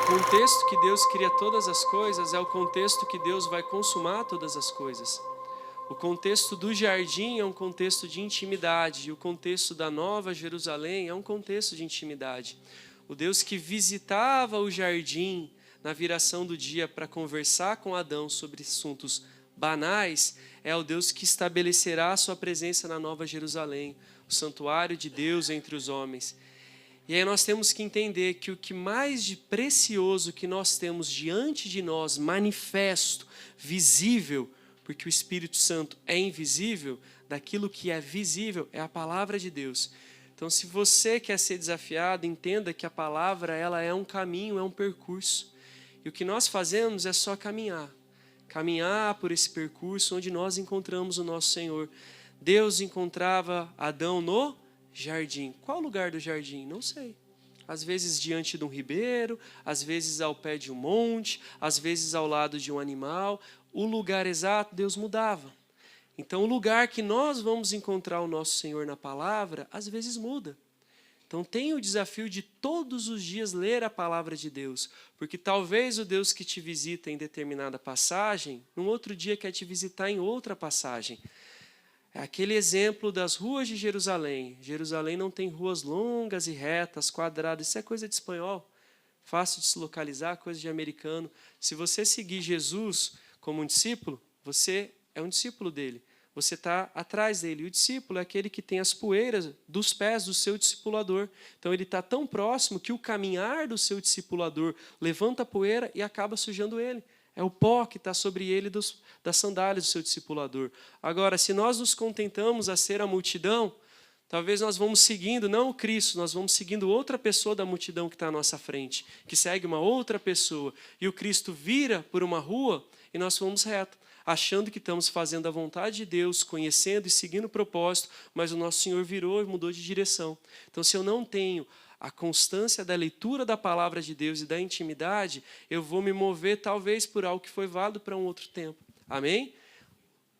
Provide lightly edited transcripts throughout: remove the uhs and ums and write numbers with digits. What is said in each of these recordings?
contexto que Deus cria todas as coisas é o contexto que Deus vai consumar todas as coisas. O contexto do jardim é um contexto de intimidade, e o contexto da Nova Jerusalém é um contexto de intimidade. O Deus que visitava o jardim na viração do dia para conversar com Adão sobre assuntos banais é o Deus que estabelecerá a sua presença na Nova Jerusalém, o santuário de Deus entre os homens. E aí nós temos que entender que o que mais de precioso que nós temos diante de nós, manifesto, visível, porque o Espírito Santo é invisível, daquilo que é visível é a palavra de Deus. Então, se você quer ser desafiado, entenda que a palavra ela é um caminho, é um percurso. E o que nós fazemos é só caminhar. Caminhar por esse percurso onde nós encontramos o nosso Senhor. Deus encontrava Adão no jardim. Qual lugar do jardim? Não sei. Às vezes diante de um ribeiro, às vezes ao pé de um monte, às vezes ao lado de um animal. O lugar exato Deus mudava. Então o lugar que nós vamos encontrar o nosso Senhor na palavra, às vezes muda. Então tenha o desafio de todos os dias ler a palavra de Deus, porque talvez o Deus que te visita em determinada passagem, num outro dia quer te visitar em outra passagem. É aquele exemplo das ruas de Jerusalém. Jerusalém não tem ruas longas e retas, quadradas. Isso é coisa de espanhol. Fácil de se localizar, coisa de americano. Se você seguir Jesus como um discípulo, você é um discípulo dele. Você está atrás dele. E o discípulo é aquele que tem as poeiras dos pés do seu discipulador. Então ele está tão próximo que o caminhar do seu discipulador levanta a poeira e acaba sujando ele. É o pó que está sobre ele das sandálias do seu discipulador. Agora, se nós nos contentamos a ser a multidão, talvez nós vamos seguindo, não o Cristo, nós vamos seguindo outra pessoa da multidão que está à nossa frente, que segue uma outra pessoa. E o Cristo vira por uma rua e nós vamos reto, achando que estamos fazendo a vontade de Deus, conhecendo e seguindo o propósito, mas o nosso Senhor virou e mudou de direção. Então, se eu não tenho a constância da leitura da palavra de Deus e da intimidade, eu vou me mover talvez por algo que foi válido para um outro tempo. Amém?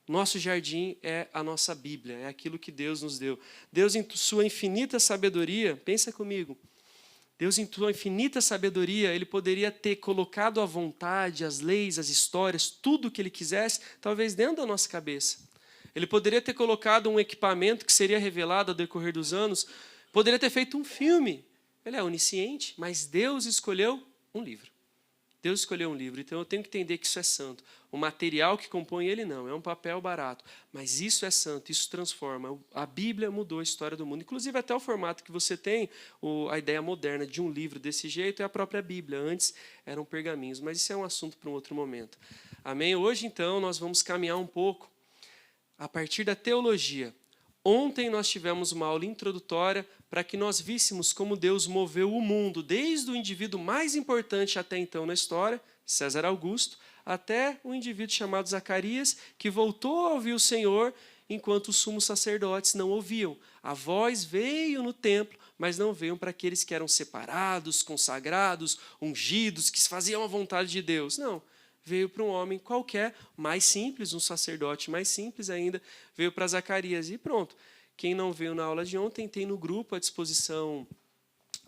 Nosso jardim é a nossa Bíblia, é aquilo que Deus nos deu. Deus, em sua infinita sabedoria, pensa comigo, Deus, em sua infinita sabedoria, Ele poderia ter colocado a vontade, as leis, as histórias, tudo o que Ele quisesse, talvez dentro da nossa cabeça. Ele poderia ter colocado um equipamento que seria revelado ao decorrer dos anos, poderia ter feito um filme. Ele é onisciente, mas Deus escolheu um livro. Deus escolheu um livro, então eu tenho que entender que isso é santo. O material que compõe ele não, é um papel barato. Mas isso é santo, isso transforma. A Bíblia mudou a história do mundo. Inclusive até o formato que você tem, a ideia moderna de um livro desse jeito é a própria Bíblia. Antes eram pergaminhos, mas isso é um assunto para um outro momento. Amém? Hoje então nós vamos caminhar um pouco a partir da teologia. Ontem nós tivemos uma aula introdutória para que nós víssemos como Deus moveu o mundo, desde o indivíduo mais importante até então na história, César Augusto, até o indivíduo chamado Zacarias, que voltou a ouvir o Senhor, enquanto os sumos sacerdotes não ouviam. A voz veio no templo, mas não veio para aqueles que eram separados, consagrados, ungidos, que faziam a vontade de Deus. Não. Veio para um homem qualquer, mais simples, um sacerdote mais simples ainda, veio para Zacarias e pronto. Quem não veio na aula de ontem, tem no grupo à disposição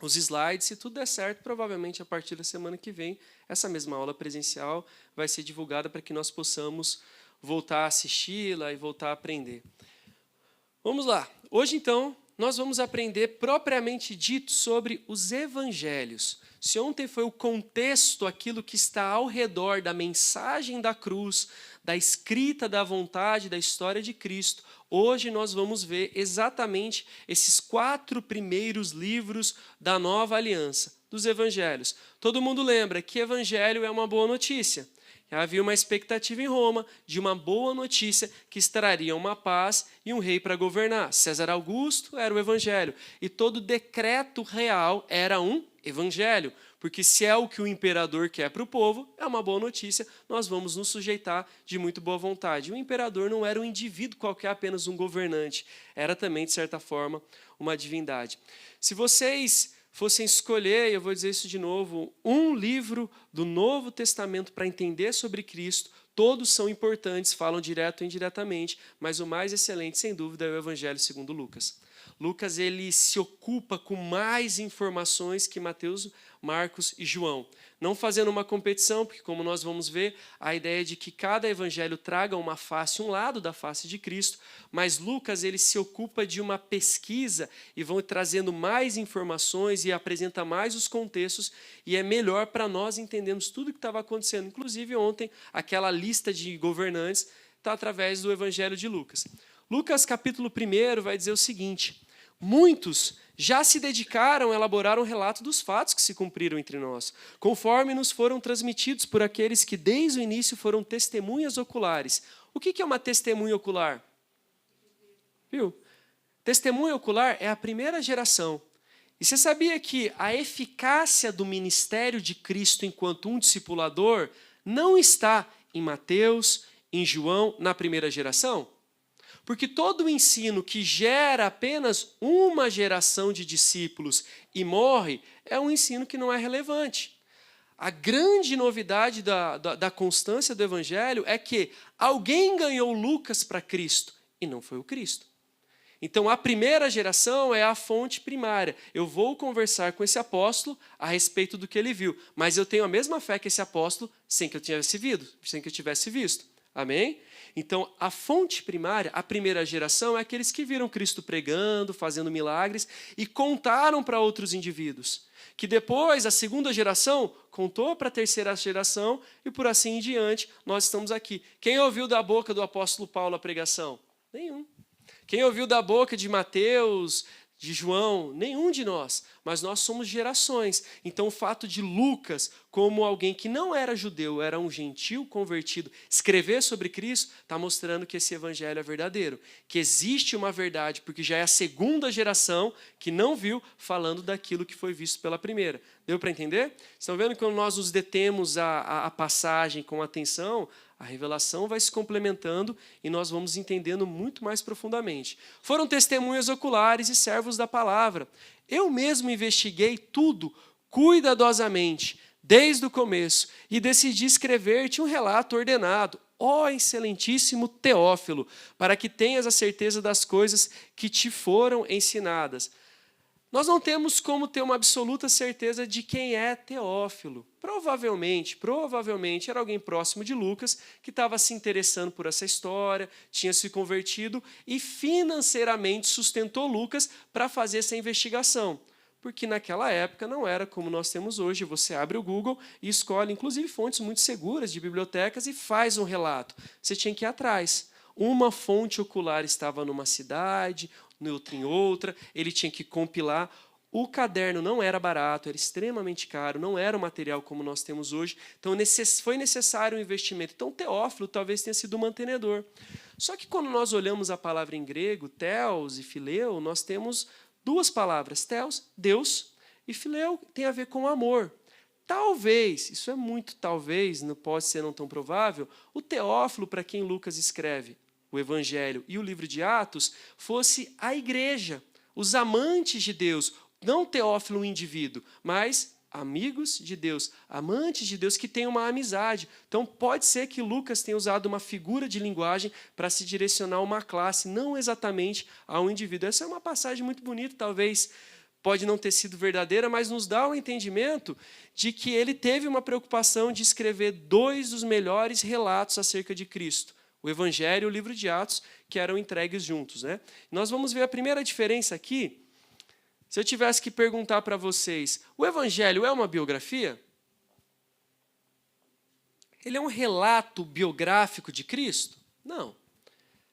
os slides. Se tudo der certo, provavelmente a partir da semana que vem, essa mesma aula presencial vai ser divulgada para que nós possamos voltar a assisti-la e voltar a aprender. Vamos lá. Hoje, então, nós vamos aprender propriamente dito sobre os evangelhos. Se ontem foi o contexto, aquilo que está ao redor da mensagem da cruz, da escrita da vontade, da história de Cristo, hoje nós vamos ver exatamente esses 4 primeiros livros da nova aliança, dos evangelhos. Todo mundo lembra que evangelho é uma boa notícia. Havia uma expectativa em Roma de uma boa notícia que traria uma paz e um rei para governar. César Augusto era o evangelho. E todo decreto real era um evangelho. Porque se é o que o imperador quer para o povo, é uma boa notícia, nós vamos nos sujeitar de muito boa vontade. O imperador não era um indivíduo qualquer, apenas um governante. Era também, de certa forma, uma divindade. Se vocês fossem escolher, eu vou dizer isso de novo, um livro do Novo Testamento para entender sobre Cristo, todos são importantes, falam direto ou indiretamente, mas o mais excelente, sem dúvida, é o Evangelho segundo Lucas. Lucas ele se ocupa com mais informações que Mateus, Marcos e João. Não fazendo uma competição, porque como nós vamos ver, a ideia é de que cada evangelho traga uma face, um lado da face de Cristo, mas Lucas ele se ocupa de uma pesquisa e vão trazendo mais informações e apresenta mais os contextos, e é melhor para nós entendermos tudo o que estava acontecendo. Inclusive ontem, aquela lista de governantes está através do evangelho de Lucas. Lucas capítulo 1 vai dizer o seguinte: muitos já se dedicaram a elaborar um relato dos fatos que se cumpriram entre nós, conforme nos foram transmitidos por aqueles que desde o início foram testemunhas oculares. O que é uma testemunha ocular? Viu? Testemunha ocular é a primeira geração. E você sabia que a eficácia do ministério de Cristo enquanto um discipulador não está em Mateus, em João, na primeira geração? Porque todo o ensino que gera apenas uma geração de discípulos e morre é um ensino que não é relevante. A grande novidade da constância do Evangelho é que alguém ganhou Lucas para Cristo e não foi o Cristo. Então, a primeira geração é a fonte primária. Eu vou conversar com esse apóstolo a respeito do que ele viu, mas eu tenho a mesma fé que esse apóstolo sem que eu tivesse visto. Amém? Então, a fonte primária, a primeira geração, é aqueles que viram Cristo pregando, fazendo milagres e contaram para outros indivíduos. Que depois, a segunda geração, contou para a terceira geração e por assim em diante, nós estamos aqui. Quem ouviu da boca do apóstolo Paulo a pregação? Nenhum. Quem ouviu da boca de Mateus, de João? Nenhum de nós. Mas nós somos gerações. Então o fato de Lucas, como alguém que não era judeu, era um gentil convertido, escrever sobre Cristo, está mostrando que esse evangelho é verdadeiro. Que existe uma verdade, porque já é a segunda geração que não viu falando daquilo que foi visto pela primeira. Deu para entender? Estão vendo que quando nós nos detemos a passagem com atenção, a revelação vai se complementando e nós vamos entendendo muito mais profundamente. Foram testemunhas oculares e servos da palavra. Eu mesmo investiguei tudo cuidadosamente, desde o começo, e decidi escrever-te um relato ordenado, ó excelentíssimo Teófilo, para que tenhas a certeza das coisas que te foram ensinadas. Nós não temos como ter uma absoluta certeza de quem é Teófilo. Provavelmente era alguém próximo de Lucas que estava se interessando por essa história, tinha se convertido e financeiramente sustentou Lucas para fazer essa investigação. Porque naquela época não era como nós temos hoje. Você abre o Google e escolhe, inclusive, fontes muito seguras de bibliotecas e faz um relato. Você tinha que ir atrás. Uma fonte ocular estava numa cidade, outra em outra, ele tinha que compilar. O caderno não era barato, era extremamente caro, não era um material como nós temos hoje, então foi necessário um investimento. Então Teófilo talvez tenha sido o mantenedor. Só que quando nós olhamos a palavra em grego, theos e phileo, nós temos duas palavras, theos, Deus, e phileo tem a ver com amor. Talvez, isso é muito talvez, não pode ser não tão provável, o Teófilo, para quem Lucas escreve o Evangelho e o livro de Atos, fosse a igreja, os amantes de Deus, não Teófilo, um indivíduo, mas amigos de Deus, amantes de Deus que têm uma amizade. Então pode ser que Lucas tenha usado uma figura de linguagem para se direcionar a uma classe, não exatamente a um indivíduo. Essa é uma passagem muito bonita, talvez pode não ter sido verdadeira, mas nos dá o entendimento de que ele teve uma preocupação de escrever dois dos melhores relatos acerca de Cristo. O Evangelho e o livro de Atos, que eram entregues juntos. Né? Nós vamos ver a primeira diferença aqui. Se eu tivesse que perguntar para vocês, o Evangelho é uma biografia? Ele é um relato biográfico de Cristo? Não.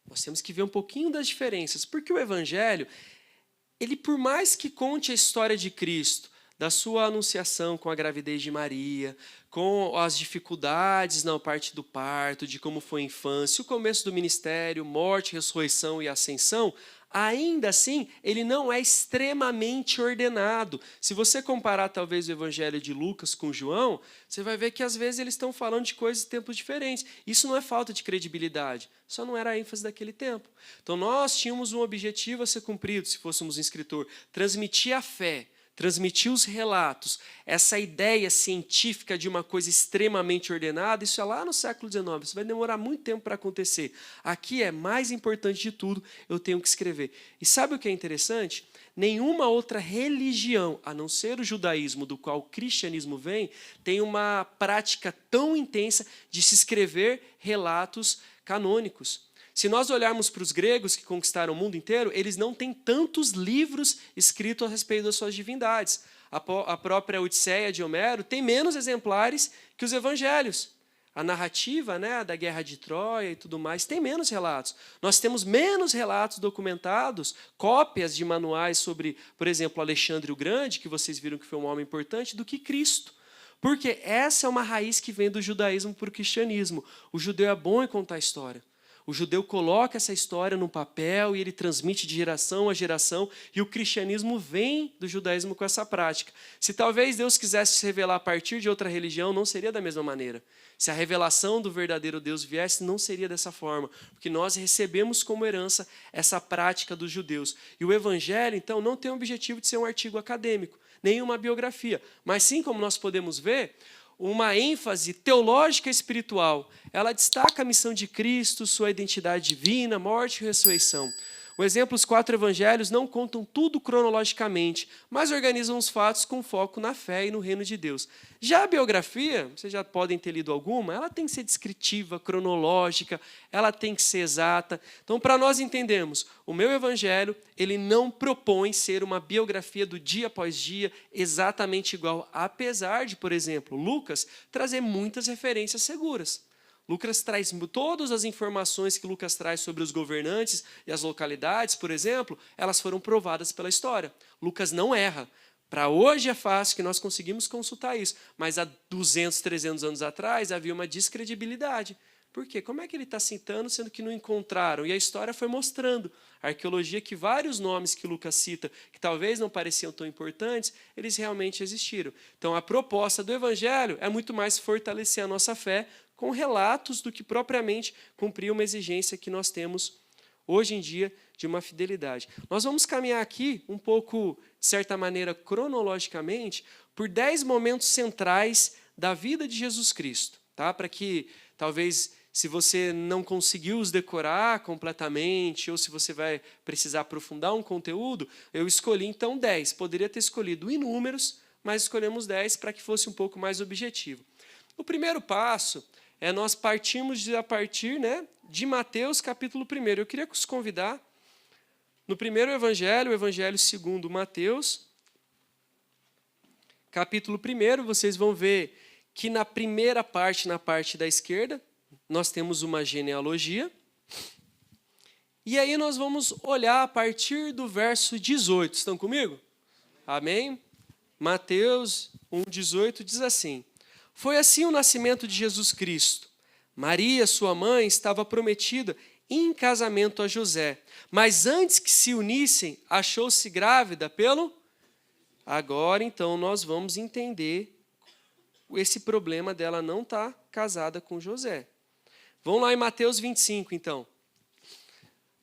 Nós temos que ver um pouquinho das diferenças, porque o Evangelho, ele por mais que conte a história de Cristo, da sua anunciação com a gravidez de Maria, com as dificuldades na parte do parto, de como foi a infância, o começo do ministério, morte, ressurreição e ascensão, ainda assim, ele não é extremamente ordenado. Se você comparar talvez o evangelho de Lucas com João, você vai ver que às vezes eles estão falando de coisas em tempos diferentes. Isso não é falta de credibilidade, só não era a ênfase daquele tempo. Então nós tínhamos um objetivo a ser cumprido, se fôssemos um escritor, transmitir a fé, transmitir os relatos, essa ideia científica de uma coisa extremamente ordenada, isso é lá no século XIX, isso vai demorar muito tempo para acontecer. Aqui é mais importante de tudo, eu tenho que escrever. E sabe o que é interessante? Nenhuma outra religião, a não ser o judaísmo, do qual o cristianismo vem, tem uma prática tão intensa de se escrever relatos canônicos. Se nós olharmos para os gregos que conquistaram o mundo inteiro, eles não têm tantos livros escritos a respeito das suas divindades. A própria Odisseia de Homero tem menos exemplares que os evangelhos. A narrativa, né, da guerra de Troia e tudo mais tem menos relatos. Nós temos menos relatos documentados, cópias de manuais sobre, por exemplo, Alexandre o Grande, que vocês viram que foi um homem importante, do que Cristo. Porque essa é uma raiz que vem do judaísmo para o cristianismo. O judeu é bom em contar a história. O judeu coloca essa história no papel e ele transmite de geração a geração, e o cristianismo vem do judaísmo com essa prática. Se talvez Deus quisesse se revelar a partir de outra religião, não seria da mesma maneira. Se a revelação do verdadeiro Deus viesse, não seria dessa forma, porque nós recebemos como herança essa prática dos judeus. E o evangelho, então, não tem o objetivo de ser um artigo acadêmico, nem uma biografia, mas sim, como nós podemos ver, uma ênfase teológica e espiritual. Ela destaca a missão de Cristo, sua identidade divina, morte e ressurreição. O exemplo, os 4 evangelhos não contam tudo cronologicamente, mas organizam os fatos com foco na fé e no reino de Deus. Já a biografia, vocês já podem ter lido alguma, ela tem que ser descritiva, cronológica, ela tem que ser exata. Então, para nós entendermos, o meu evangelho, ele não propõe ser uma biografia do dia após dia, exatamente igual, apesar de, por exemplo, Lucas trazer muitas referências seguras. Lucas traz todas as informações que Lucas traz sobre os governantes e as localidades, por exemplo, elas foram provadas pela história. Lucas não erra. Para hoje é fácil que nós conseguimos consultar isso, mas há 200, 300 anos atrás havia uma descredibilidade. Por quê? Como é que ele está citando, sendo que não encontraram? E a história foi mostrando, a arqueologia, que vários nomes que Lucas cita, que talvez não pareciam tão importantes, eles realmente existiram. Então, a proposta do Evangelho é muito mais fortalecer a nossa fé com relatos do que propriamente cumprir uma exigência que nós temos hoje em dia de uma fidelidade. Nós vamos caminhar aqui um pouco, de certa maneira, cronologicamente, por 10 momentos centrais da vida de Jesus Cristo, tá? Para que, talvez, se você não conseguiu os decorar completamente, ou se você vai precisar aprofundar um conteúdo, eu escolhi, então, 10. Poderia ter escolhido inúmeros, mas escolhemos 10 para que fosse um pouco mais objetivo. O primeiro passo é nós partirmos a partir, né, de Mateus, capítulo 1. Eu queria os convidar, no primeiro evangelho, o evangelho segundo Mateus, capítulo 1, vocês vão ver que na primeira parte, na parte da esquerda, nós temos uma genealogia. E aí nós vamos olhar a partir do verso 18. Estão comigo? Amém? Mateus 1,18 diz assim: Foi assim o nascimento de Jesus Cristo. Maria, sua mãe, estava prometida em casamento a José, mas antes que se unissem, achou-se grávida pelo... Agora, então, nós vamos entender esse problema dela não estar casada com José. Vamos lá em Mateus 25, então.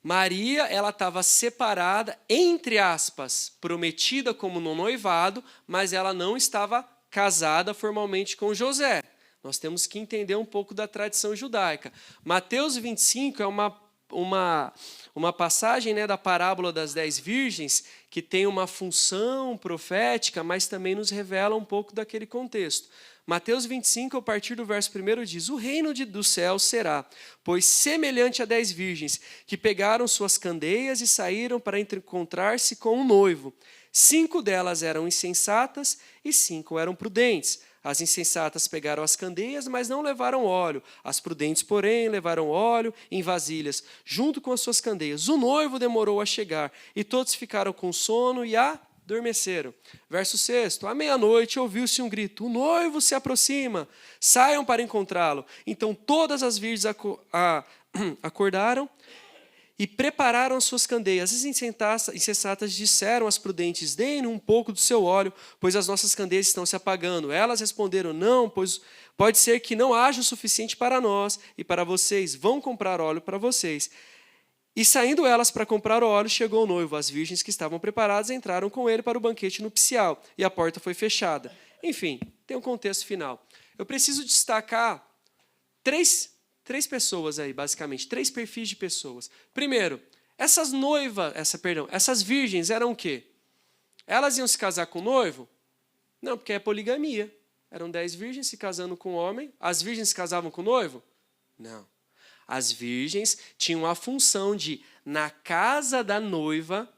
Maria, ela estava separada, entre aspas, prometida como no noivado, mas ela não estava casada formalmente com José. Nós temos que entender um pouco da tradição judaica. Mateus 25 é uma passagem, né, da parábola das 10 virgens, que tem uma função profética, mas também nos revela um pouco daquele contexto. Mateus 25, a partir do verso 1, diz: O reino do céu será, pois semelhante a 10 virgens, que pegaram suas candeias e saíram para encontrar-se com um noivo. 5 delas eram insensatas e 5 eram prudentes. As insensatas pegaram as candeias, mas não levaram óleo. As prudentes, porém, levaram óleo em vasilhas, junto com as suas candeias. O noivo demorou a chegar, e todos ficaram com sono e adormeceram. Verso 6. À meia-noite ouviu-se um grito: O noivo se aproxima, saiam para encontrá-lo. Então todas as virgens acordaram e prepararam as suas candeias. As insensatas disseram às prudentes: Deem-nos um pouco do seu óleo, pois as nossas candeias estão se apagando. Elas responderam: Não, pois pode ser que não haja o suficiente para nós e para vocês. Vão comprar óleo para vocês. E saindo elas para comprar o óleo, chegou o noivo. As virgens que estavam preparadas entraram com ele para o banquete nupcial, e a porta foi fechada. Enfim, tem um contexto final. Eu preciso destacar três pessoas aí, basicamente, 3 perfis de pessoas. Primeiro, essas virgens eram o quê? Elas iam se casar com o noivo? Não, porque é poligamia. Eram 10 virgens se casando com o homem. As virgens se casavam com o noivo? Não. As virgens tinham a função de, na casa da noiva,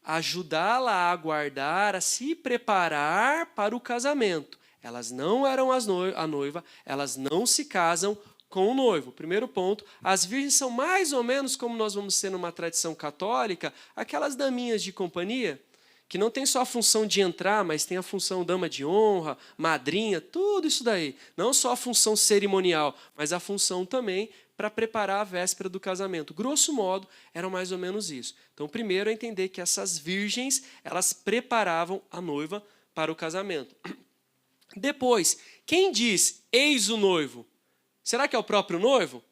ajudá-la a aguardar, a se preparar para o casamento. Elas não eram a noiva, elas não se casam com o noivo. Primeiro ponto, as virgens são mais ou menos como nós vamos ser numa tradição católica, aquelas daminhas de companhia, que não tem só a função de entrar, mas tem a função dama de honra, madrinha, tudo isso daí. Não só a função cerimonial, mas a função também para preparar a véspera do casamento. Grosso modo, eram mais ou menos isso. Então, primeiro é entender que essas virgens, elas preparavam a noiva para o casamento. Depois, quem diz, eis o noivo? Será que é o próprio noivo?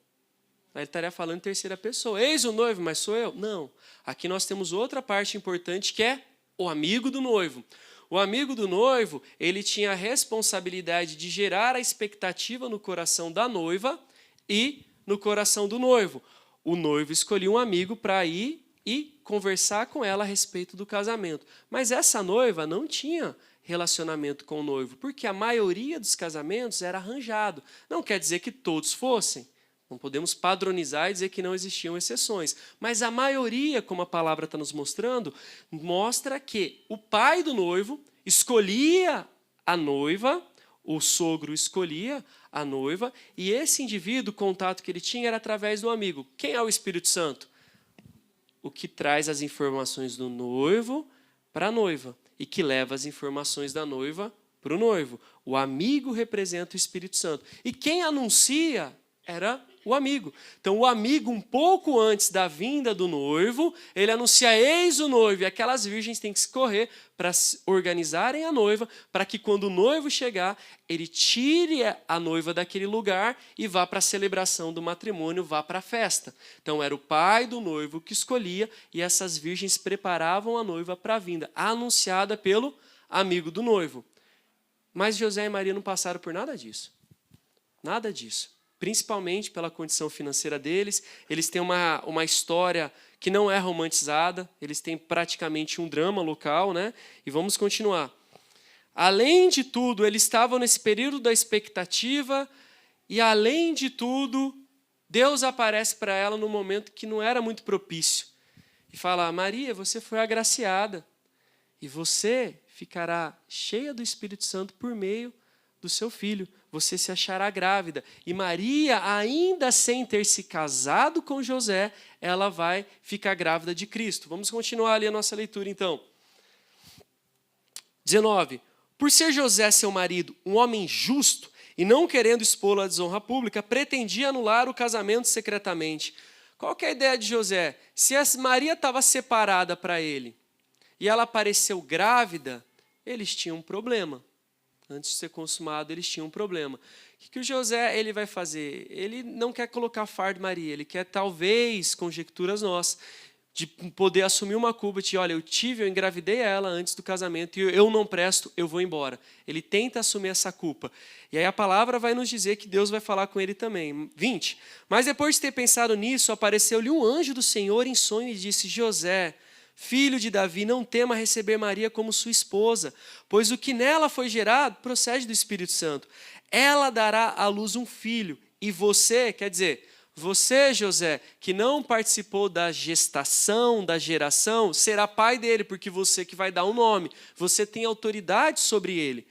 Ele estaria falando em terceira pessoa. Eis o noivo, mas sou eu? Não. Aqui nós temos outra parte importante que é o amigo do noivo. O amigo do noivo, ele tinha a responsabilidade de gerar a expectativa no coração da noiva e no coração do noivo. O noivo escolhia um amigo para ir e conversar com ela a respeito do casamento. Mas essa noiva não tinha relacionamento com o noivo, porque a maioria dos casamentos era arranjado. Não quer dizer que todos fossem. Não podemos padronizar e dizer que não existiam exceções. Mas a maioria, como a palavra está nos mostrando, mostra que o pai do noivo escolhia a noiva, o sogro escolhia a noiva, e esse indivíduo, o contato que ele tinha era através do amigo. Quem é o Espírito Santo? O que traz as informações do noivo para a noiva e que leva as informações da noiva para o noivo. O amigo representa o Espírito Santo. E quem anuncia era o amigo. Então, o amigo, um pouco antes da vinda do noivo, ele anuncia, eis o noivo, e aquelas virgens têm que se correr para organizarem a noiva, para que quando o noivo chegar, ele tire a noiva daquele lugar e vá para a celebração do matrimônio, vá para a festa. Então, era o pai do noivo que escolhia, e essas virgens preparavam a noiva para a vinda, anunciada pelo amigo do noivo. Mas José e Maria não passaram por nada disso. Nada disso. Principalmente pela condição financeira deles. Eles têm uma história que não é romantizada, eles têm praticamente um drama local, né? E vamos continuar. Além de tudo, eles estavam nesse período da expectativa, e além de tudo, Deus aparece para ela num momento que não era muito propício. E fala, Maria, você foi agraciada, e você ficará cheia do Espírito Santo por meio do seu filho. Você se achará grávida. E Maria, ainda sem ter se casado com José, ela vai ficar grávida de Cristo. Vamos continuar ali a nossa leitura, então. 19. Por ser José, seu marido, um homem justo, e não querendo expô-lo à desonra pública, pretendia anular o casamento secretamente. Qual que é a ideia de José? Se a Maria estava separada para ele, e ela apareceu grávida, eles tinham um problema. Antes de ser consumado, eles tinham um problema. O que o José ele vai fazer? Ele não quer colocar fardo Maria, ele quer, talvez, conjecturas nossas, de poder assumir uma culpa de, olha, eu engravidei ela antes do casamento e eu não presto, eu vou embora. Ele tenta assumir essa culpa. E aí a palavra vai nos dizer que Deus vai falar com ele também. 20. Mas depois de ter pensado nisso, apareceu-lhe um anjo do Senhor em sonho e disse, José, filho de Davi, não tema receber Maria como sua esposa, pois o que nela foi gerado procede do Espírito Santo. Ela dará à luz um filho, e você, quer dizer, você, José, que não participou da gestação, da geração, será pai dele, porque você que vai dar o nome, você tem autoridade sobre ele.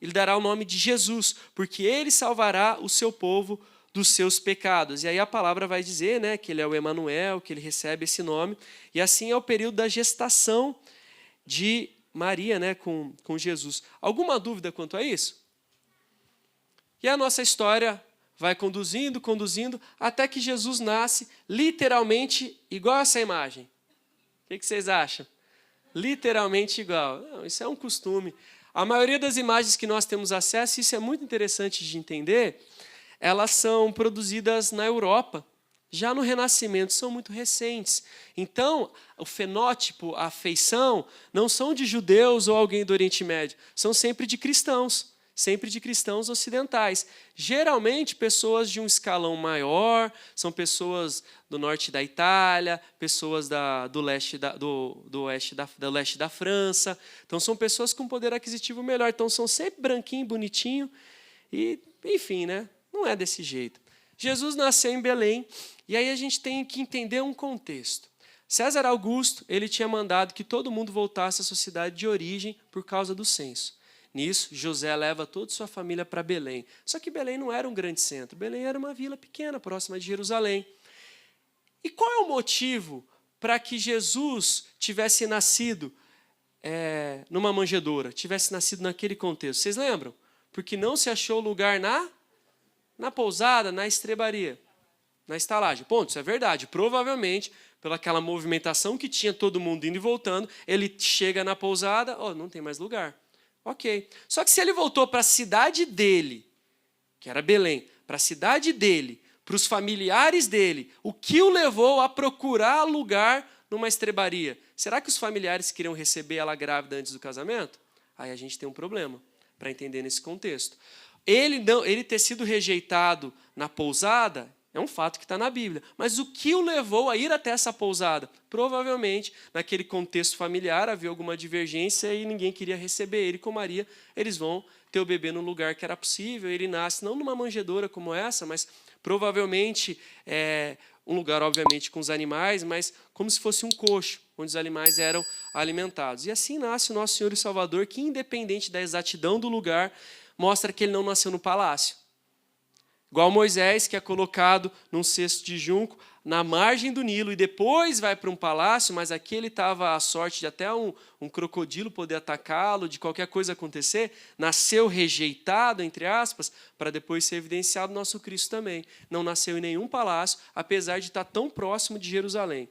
Ele dará o nome de Jesus, porque ele salvará o seu povo dos seus pecados. E aí a palavra vai dizer, né, que ele é o Emanuel, que ele recebe esse nome. E assim é o período da gestação de Maria, né, com Jesus. Alguma dúvida quanto a isso? E a nossa história vai conduzindo, até que Jesus nasce literalmente igual a essa imagem. O que vocês acham? Literalmente igual. Não, isso é um costume. A maioria das imagens que nós temos acesso, isso é muito interessante de entender, elas são produzidas na Europa. Já no Renascimento são muito recentes. Então, o fenótipo, a feição, não são de judeus ou alguém do Oriente Médio, são sempre de cristãos ocidentais. Geralmente, pessoas de um escalão maior, são pessoas do norte da Itália, pessoas do leste da França. Então, são pessoas com poder aquisitivo melhor. Então, são sempre branquinho, bonitinho. E, enfim, né? Não é desse jeito. Jesus nasceu em Belém, e aí a gente tem que entender um contexto. César Augusto, ele tinha mandado que todo mundo voltasse à sua cidade de origem por causa do censo. Nisso, José leva toda a sua família para Belém. Só que Belém não era um grande centro, Belém era uma vila pequena, próxima de Jerusalém. E qual é o motivo para que Jesus tivesse nascido numa manjedoura, tivesse nascido naquele contexto? Vocês lembram? Porque não se achou lugar na pousada, na estrebaria, na estalagem. Ponto, isso é verdade. Provavelmente, pelaquela movimentação que tinha todo mundo indo e voltando, ele chega na pousada, não tem mais lugar. Ok. Só que se ele voltou para a cidade dele, que era Belém, para a cidade dele, para os familiares dele, o que o levou a procurar lugar numa estrebaria? Será que os familiares queriam receber ela grávida antes do casamento? Aí a gente tem um problema para entender nesse contexto. Ele ter sido rejeitado na pousada é um fato que está na Bíblia. Mas o que o levou a ir até essa pousada? Provavelmente, naquele contexto familiar, havia alguma divergência e ninguém queria receber ele com Maria. Eles vão ter o bebê no lugar que era possível. Ele nasce não numa manjedoura como essa, mas provavelmente um lugar, obviamente, com os animais, mas como se fosse um coxo, onde os animais eram alimentados. E assim nasce o nosso Senhor e Salvador, que, independente da exatidão do lugar, mostra que ele não nasceu no palácio. Igual Moisés, que é colocado num cesto de junco na margem do Nilo e depois vai para um palácio, mas aqui ele estava à sorte de até um crocodilo poder atacá-lo, de qualquer coisa acontecer, nasceu rejeitado, entre aspas, para depois ser evidenciado nosso Cristo também. Não nasceu em nenhum palácio, apesar de estar tão próximo de Jerusalém.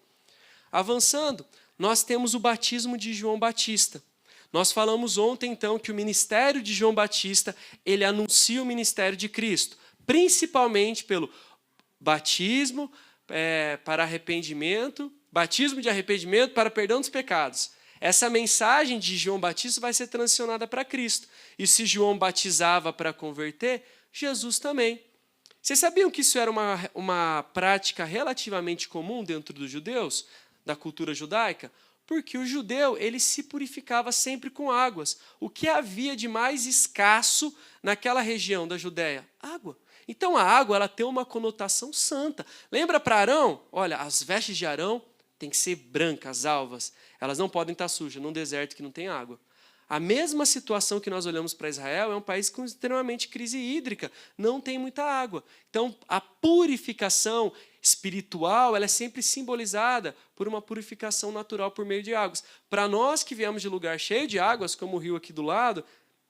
Avançando, nós temos o batismo de João Batista. Nós falamos ontem, então, que o ministério de João Batista, ele anuncia o ministério de Cristo, principalmente pelo batismo para arrependimento, batismo de arrependimento para perdão dos pecados. Essa mensagem de João Batista vai ser transicionada para Cristo. E se João batizava para converter, Jesus também. Vocês sabiam que isso era uma prática relativamente comum dentro dos judeus, da cultura judaica? Porque o judeu ele se purificava sempre com águas. O que havia de mais escasso naquela região da Judéia? Água. Então a água ela tem uma conotação santa. Lembra para Arão? Olha, as vestes de Arão têm que ser brancas, alvas. Elas não podem estar sujas num deserto que não tem água. A mesma situação que nós olhamos para Israel é um país com extremamente crise hídrica. Não tem muita água. Então a purificação espiritual ela é sempre simbolizada por uma purificação natural por meio de águas. Para nós que viemos de lugar cheio de águas, como o rio aqui do lado,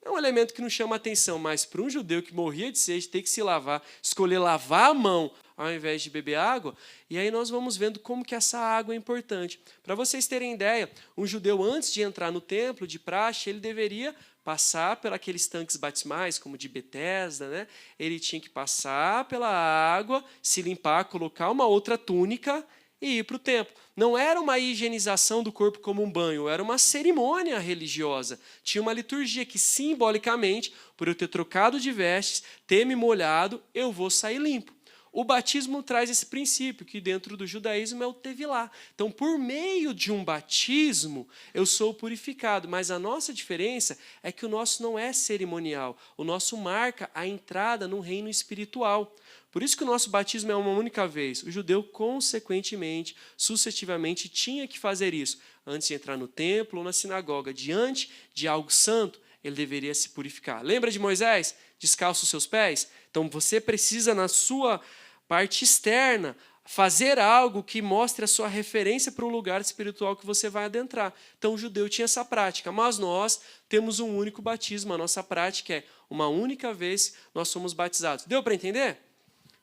é um elemento que não chama atenção, mas para um judeu que morria de sede, ter que se lavar, escolher lavar a mão ao invés de beber água, e aí nós vamos vendo como que essa água é importante. Para vocês terem ideia, um judeu antes de entrar no templo, de praxe, ele deveria passar por aqueles tanques batismais, como de Betesda, né? Ele tinha que passar pela água, se limpar, colocar uma outra túnica e ir para o templo. Não era uma higienização do corpo como um banho, era uma cerimônia religiosa. Tinha uma liturgia que, simbolicamente, por eu ter trocado de vestes, ter me molhado, eu vou sair limpo. O batismo traz esse princípio, que dentro do judaísmo é o tevilá. Então, por meio de um batismo, eu sou purificado. Mas a nossa diferença é que o nosso não é cerimonial. O nosso marca a entrada no reino espiritual. Por isso que o nosso batismo é uma única vez. O judeu, consequentemente, sucessivamente, tinha que fazer isso. Antes de entrar no templo ou na sinagoga, diante de algo santo, ele deveria se purificar. Lembra de Moisés? Descalça os seus pés? Então, você precisa, na sua parte externa, fazer algo que mostre a sua referência para o lugar espiritual que você vai adentrar. Então, o judeu tinha essa prática, mas nós temos um único batismo. A nossa prática é uma única vez nós somos batizados. Deu para entender?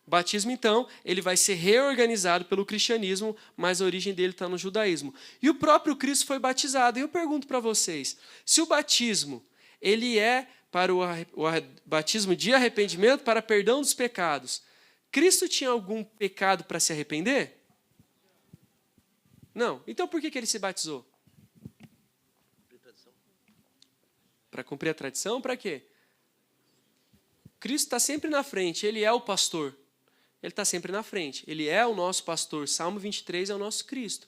O batismo, então, ele vai ser reorganizado pelo cristianismo, mas a origem dele está no judaísmo. E o próprio Cristo foi batizado. E eu pergunto para vocês, se o batismo ele é para o batismo de arrependimento, para perdão dos pecados, Cristo tinha algum pecado para se arrepender? Não. Então por que ele se batizou? Para cumprir a tradição? Para quê? Cristo está sempre na frente, ele é o pastor. Ele está sempre na frente. Ele é o nosso pastor. Salmo 23 é o nosso Cristo.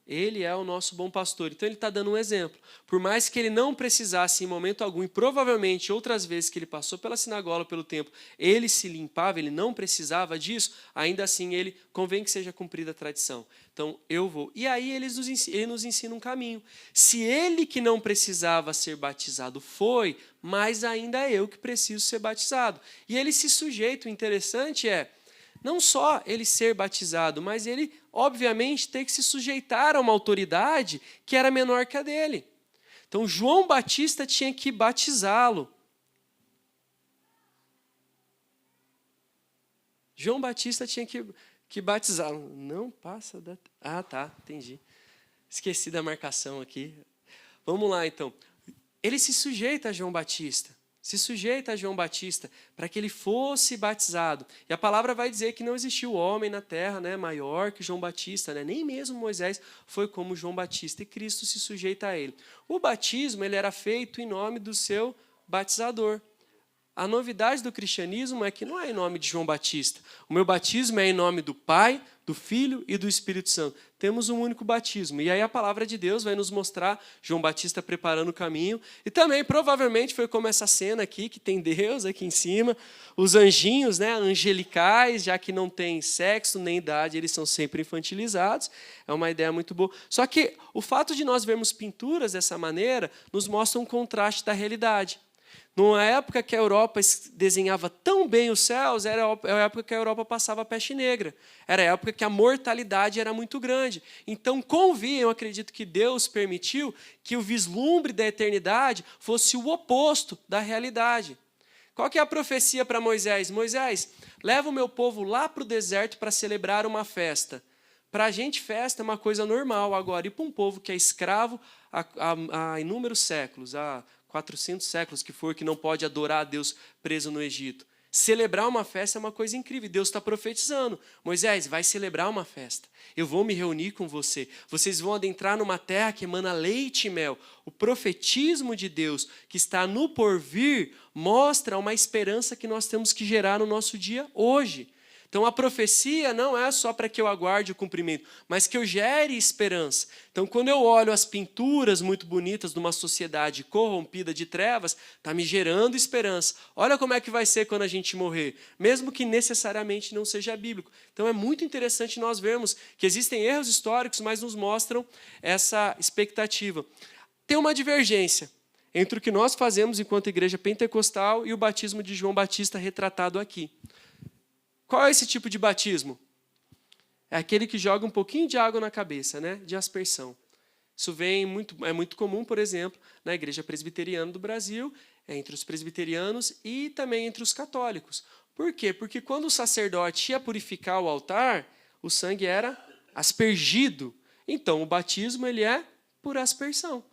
Ele é o nosso bom pastor. Então ele está dando um exemplo. Por mais que ele não precisasse em momento algum, e provavelmente outras vezes que ele passou pela sinagoga, pelo templo, ele se limpava, ele não precisava disso, ainda assim ele convém que seja cumprida a tradição. Então eu vou. E aí ele nos ensina um caminho. Se ele que não precisava ser batizado foi, mais ainda eu que preciso ser batizado. E ele se sujeita. O interessante é, não só ele ser batizado, mas ele, obviamente, ter que se sujeitar a uma autoridade que era menor que a dele. Então, João Batista tinha que batizá-lo. João Batista tinha que batizá-lo. Não passa da... Ah, tá, entendi. Esqueci da marcação aqui. Vamos lá, então. Ele se sujeita a João Batista. Se sujeita a João Batista para que ele fosse batizado. E a palavra vai dizer que não existiu homem na terra, né, maior que João Batista, né? Nem mesmo Moisés foi como João Batista, e Cristo se sujeita a ele. O batismo ele era feito em nome do seu batizador. A novidade do cristianismo é que não é em nome de João Batista. O meu batismo é em nome do Pai, do Filho e do Espírito Santo. Temos um único batismo. E aí a palavra de Deus vai nos mostrar João Batista preparando o caminho. E também, provavelmente, foi como essa cena aqui, que tem Deus aqui em cima. Os anjinhos, né, angelicais, já que não tem sexo nem idade, eles são sempre infantilizados. É uma ideia muito boa. Só que o fato de nós vermos pinturas dessa maneira nos mostra um contraste da realidade. Numa época que a Europa desenhava tão bem os céus, era a época que a Europa passava a peste negra. Era a época que a mortalidade era muito grande. Então, eu acredito que Deus permitiu que o vislumbre da eternidade fosse o oposto da realidade. Qual que é a profecia para Moisés? Moisés, leva o meu povo lá para o deserto para celebrar uma festa. Para a gente, festa é uma coisa normal. Agora, e para um povo que é escravo há inúmeros séculos, há 400 séculos que não pode adorar a Deus preso no Egito. Celebrar uma festa é uma coisa incrível. Deus está profetizando. Moisés, vai celebrar uma festa. Eu vou me reunir com você. Vocês vão adentrar numa terra que emana leite e mel. O profetismo de Deus que está no porvir mostra uma esperança que nós temos que gerar no nosso dia hoje. Então, a profecia não é só para que eu aguarde o cumprimento, mas que eu gere esperança. Então, quando eu olho as pinturas muito bonitas de uma sociedade corrompida de trevas, está me gerando esperança. Olha como é que vai ser quando a gente morrer, mesmo que necessariamente não seja bíblico. Então, é muito interessante nós vermos que existem erros históricos, mas nos mostram essa expectativa. Tem uma divergência entre o que nós fazemos enquanto igreja pentecostal e o batismo de João Batista retratado aqui. Qual é esse tipo de batismo? É aquele que joga um pouquinho de água na cabeça, né? De aspersão. Isso é muito comum, por exemplo, na Igreja Presbiteriana do Brasil, entre os presbiterianos e também entre os católicos. Por quê? Porque quando o sacerdote ia purificar o altar, o sangue era aspergido. Então, o batismo ele é por aspersão.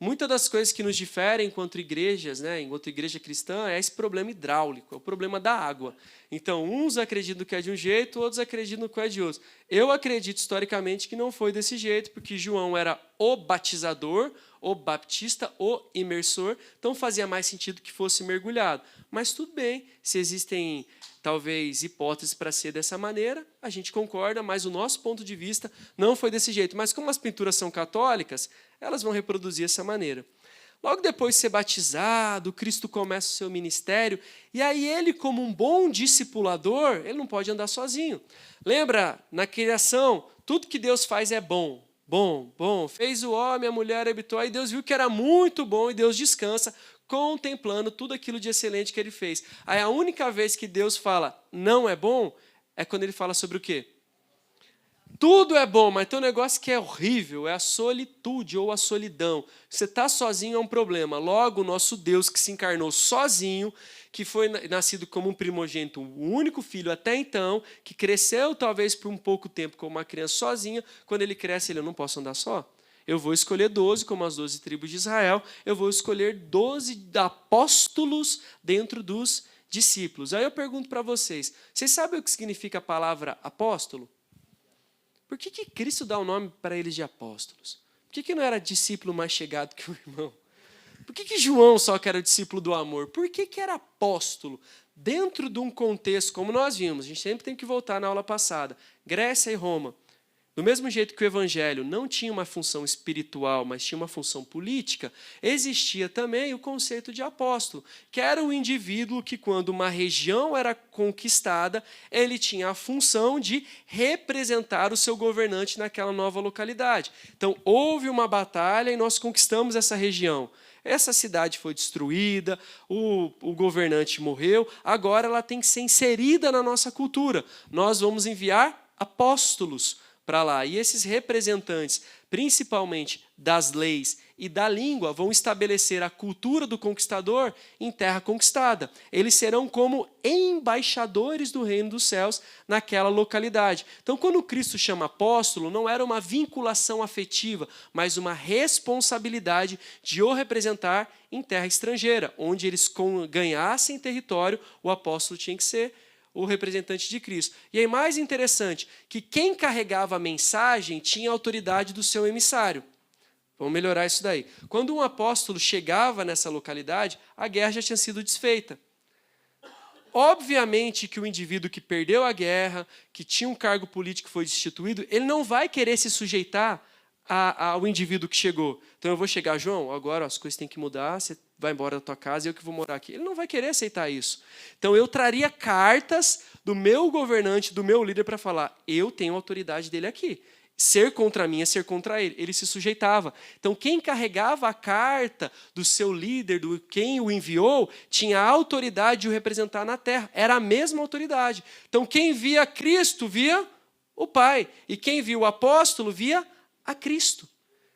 Muitas das coisas que nos diferem enquanto igrejas, né, enquanto igreja cristã, é esse problema hidráulico, é o problema da água. Então, uns acreditam que é de um jeito, outros acreditam que é de outro. Eu acredito historicamente que não foi desse jeito, porque João era o batizador, o baptista, o imersor, então fazia mais sentido que fosse mergulhado. Mas tudo bem, se existem talvez hipóteses para ser dessa maneira, a gente concorda, mas o nosso ponto de vista não foi desse jeito. Mas como as pinturas são católicas, elas vão reproduzir essa maneira. Logo depois de ser batizado, Cristo começa o seu ministério, e aí ele, como um bom discipulador, ele não pode andar sozinho. Lembra, na criação, tudo que Deus faz é bom. Bom, bom. Fez o homem, a mulher habitou, aí Deus viu que era muito bom, e Deus descansa, contemplando tudo aquilo de excelente que ele fez. Aí a única vez que Deus fala não é bom, é quando ele fala sobre o quê? Tudo é bom, mas tem um negócio que é horrível, é a solitude ou a solidão. Você está sozinho é um problema. Logo, o nosso Deus que se encarnou sozinho, que foi nascido como um primogênito, o único filho até então, que cresceu talvez por um pouco tempo como uma criança sozinha, quando ele cresce, eu não posso andar só. Eu vou escolher 12, como as 12 tribos de Israel, eu vou escolher 12 apóstolos dentro dos discípulos. Aí eu pergunto para vocês sabem o que significa a palavra apóstolo? Por que Cristo dá o nome para eles de apóstolos? Por que não era discípulo mais chegado que o irmão? Por que João só que era o discípulo do amor? Por que era apóstolo? Dentro de um contexto, como nós vimos, a gente sempre tem que voltar na aula passada, Grécia e Roma. Do mesmo jeito que o evangelho não tinha uma função espiritual, mas tinha uma função política, existia também o conceito de apóstolo, que era o indivíduo que, quando uma região era conquistada, ele tinha a função de representar o seu governante naquela nova localidade. Então, houve uma batalha e nós conquistamos essa região. Essa cidade foi destruída, o governante morreu, agora ela tem que ser inserida na nossa cultura. Nós vamos enviar apóstolos para lá. E esses representantes, principalmente das leis e da língua, vão estabelecer a cultura do conquistador em terra conquistada. Eles serão como embaixadores do reino dos céus naquela localidade. Então, quando Cristo chama apóstolo, não era uma vinculação afetiva, mas uma responsabilidade de o representar em terra estrangeira. Onde eles ganhassem território, o apóstolo tinha que ser o representante de Cristo. E aí, mais interessante, que quem carregava a mensagem tinha a autoridade do seu emissário. Vamos melhorar isso daí. Quando um apóstolo chegava nessa localidade, a guerra já tinha sido desfeita. Obviamente que o indivíduo que perdeu a guerra, que tinha um cargo político que foi destituído, ele não vai querer se sujeitar ao indivíduo que chegou. Então eu vou chegar, João, agora as coisas têm que mudar, você vai embora da tua casa e eu que vou morar aqui. Ele não vai querer aceitar isso. Então eu traria cartas do meu governante, do meu líder, para falar, eu tenho a autoridade dele aqui. Ser contra mim é ser contra ele. Ele se sujeitava. Então quem carregava a carta do seu líder, do quem o enviou, tinha a autoridade de o representar na terra. Era a mesma autoridade. Então quem via Cristo via o Pai. E quem via o apóstolo via a Cristo.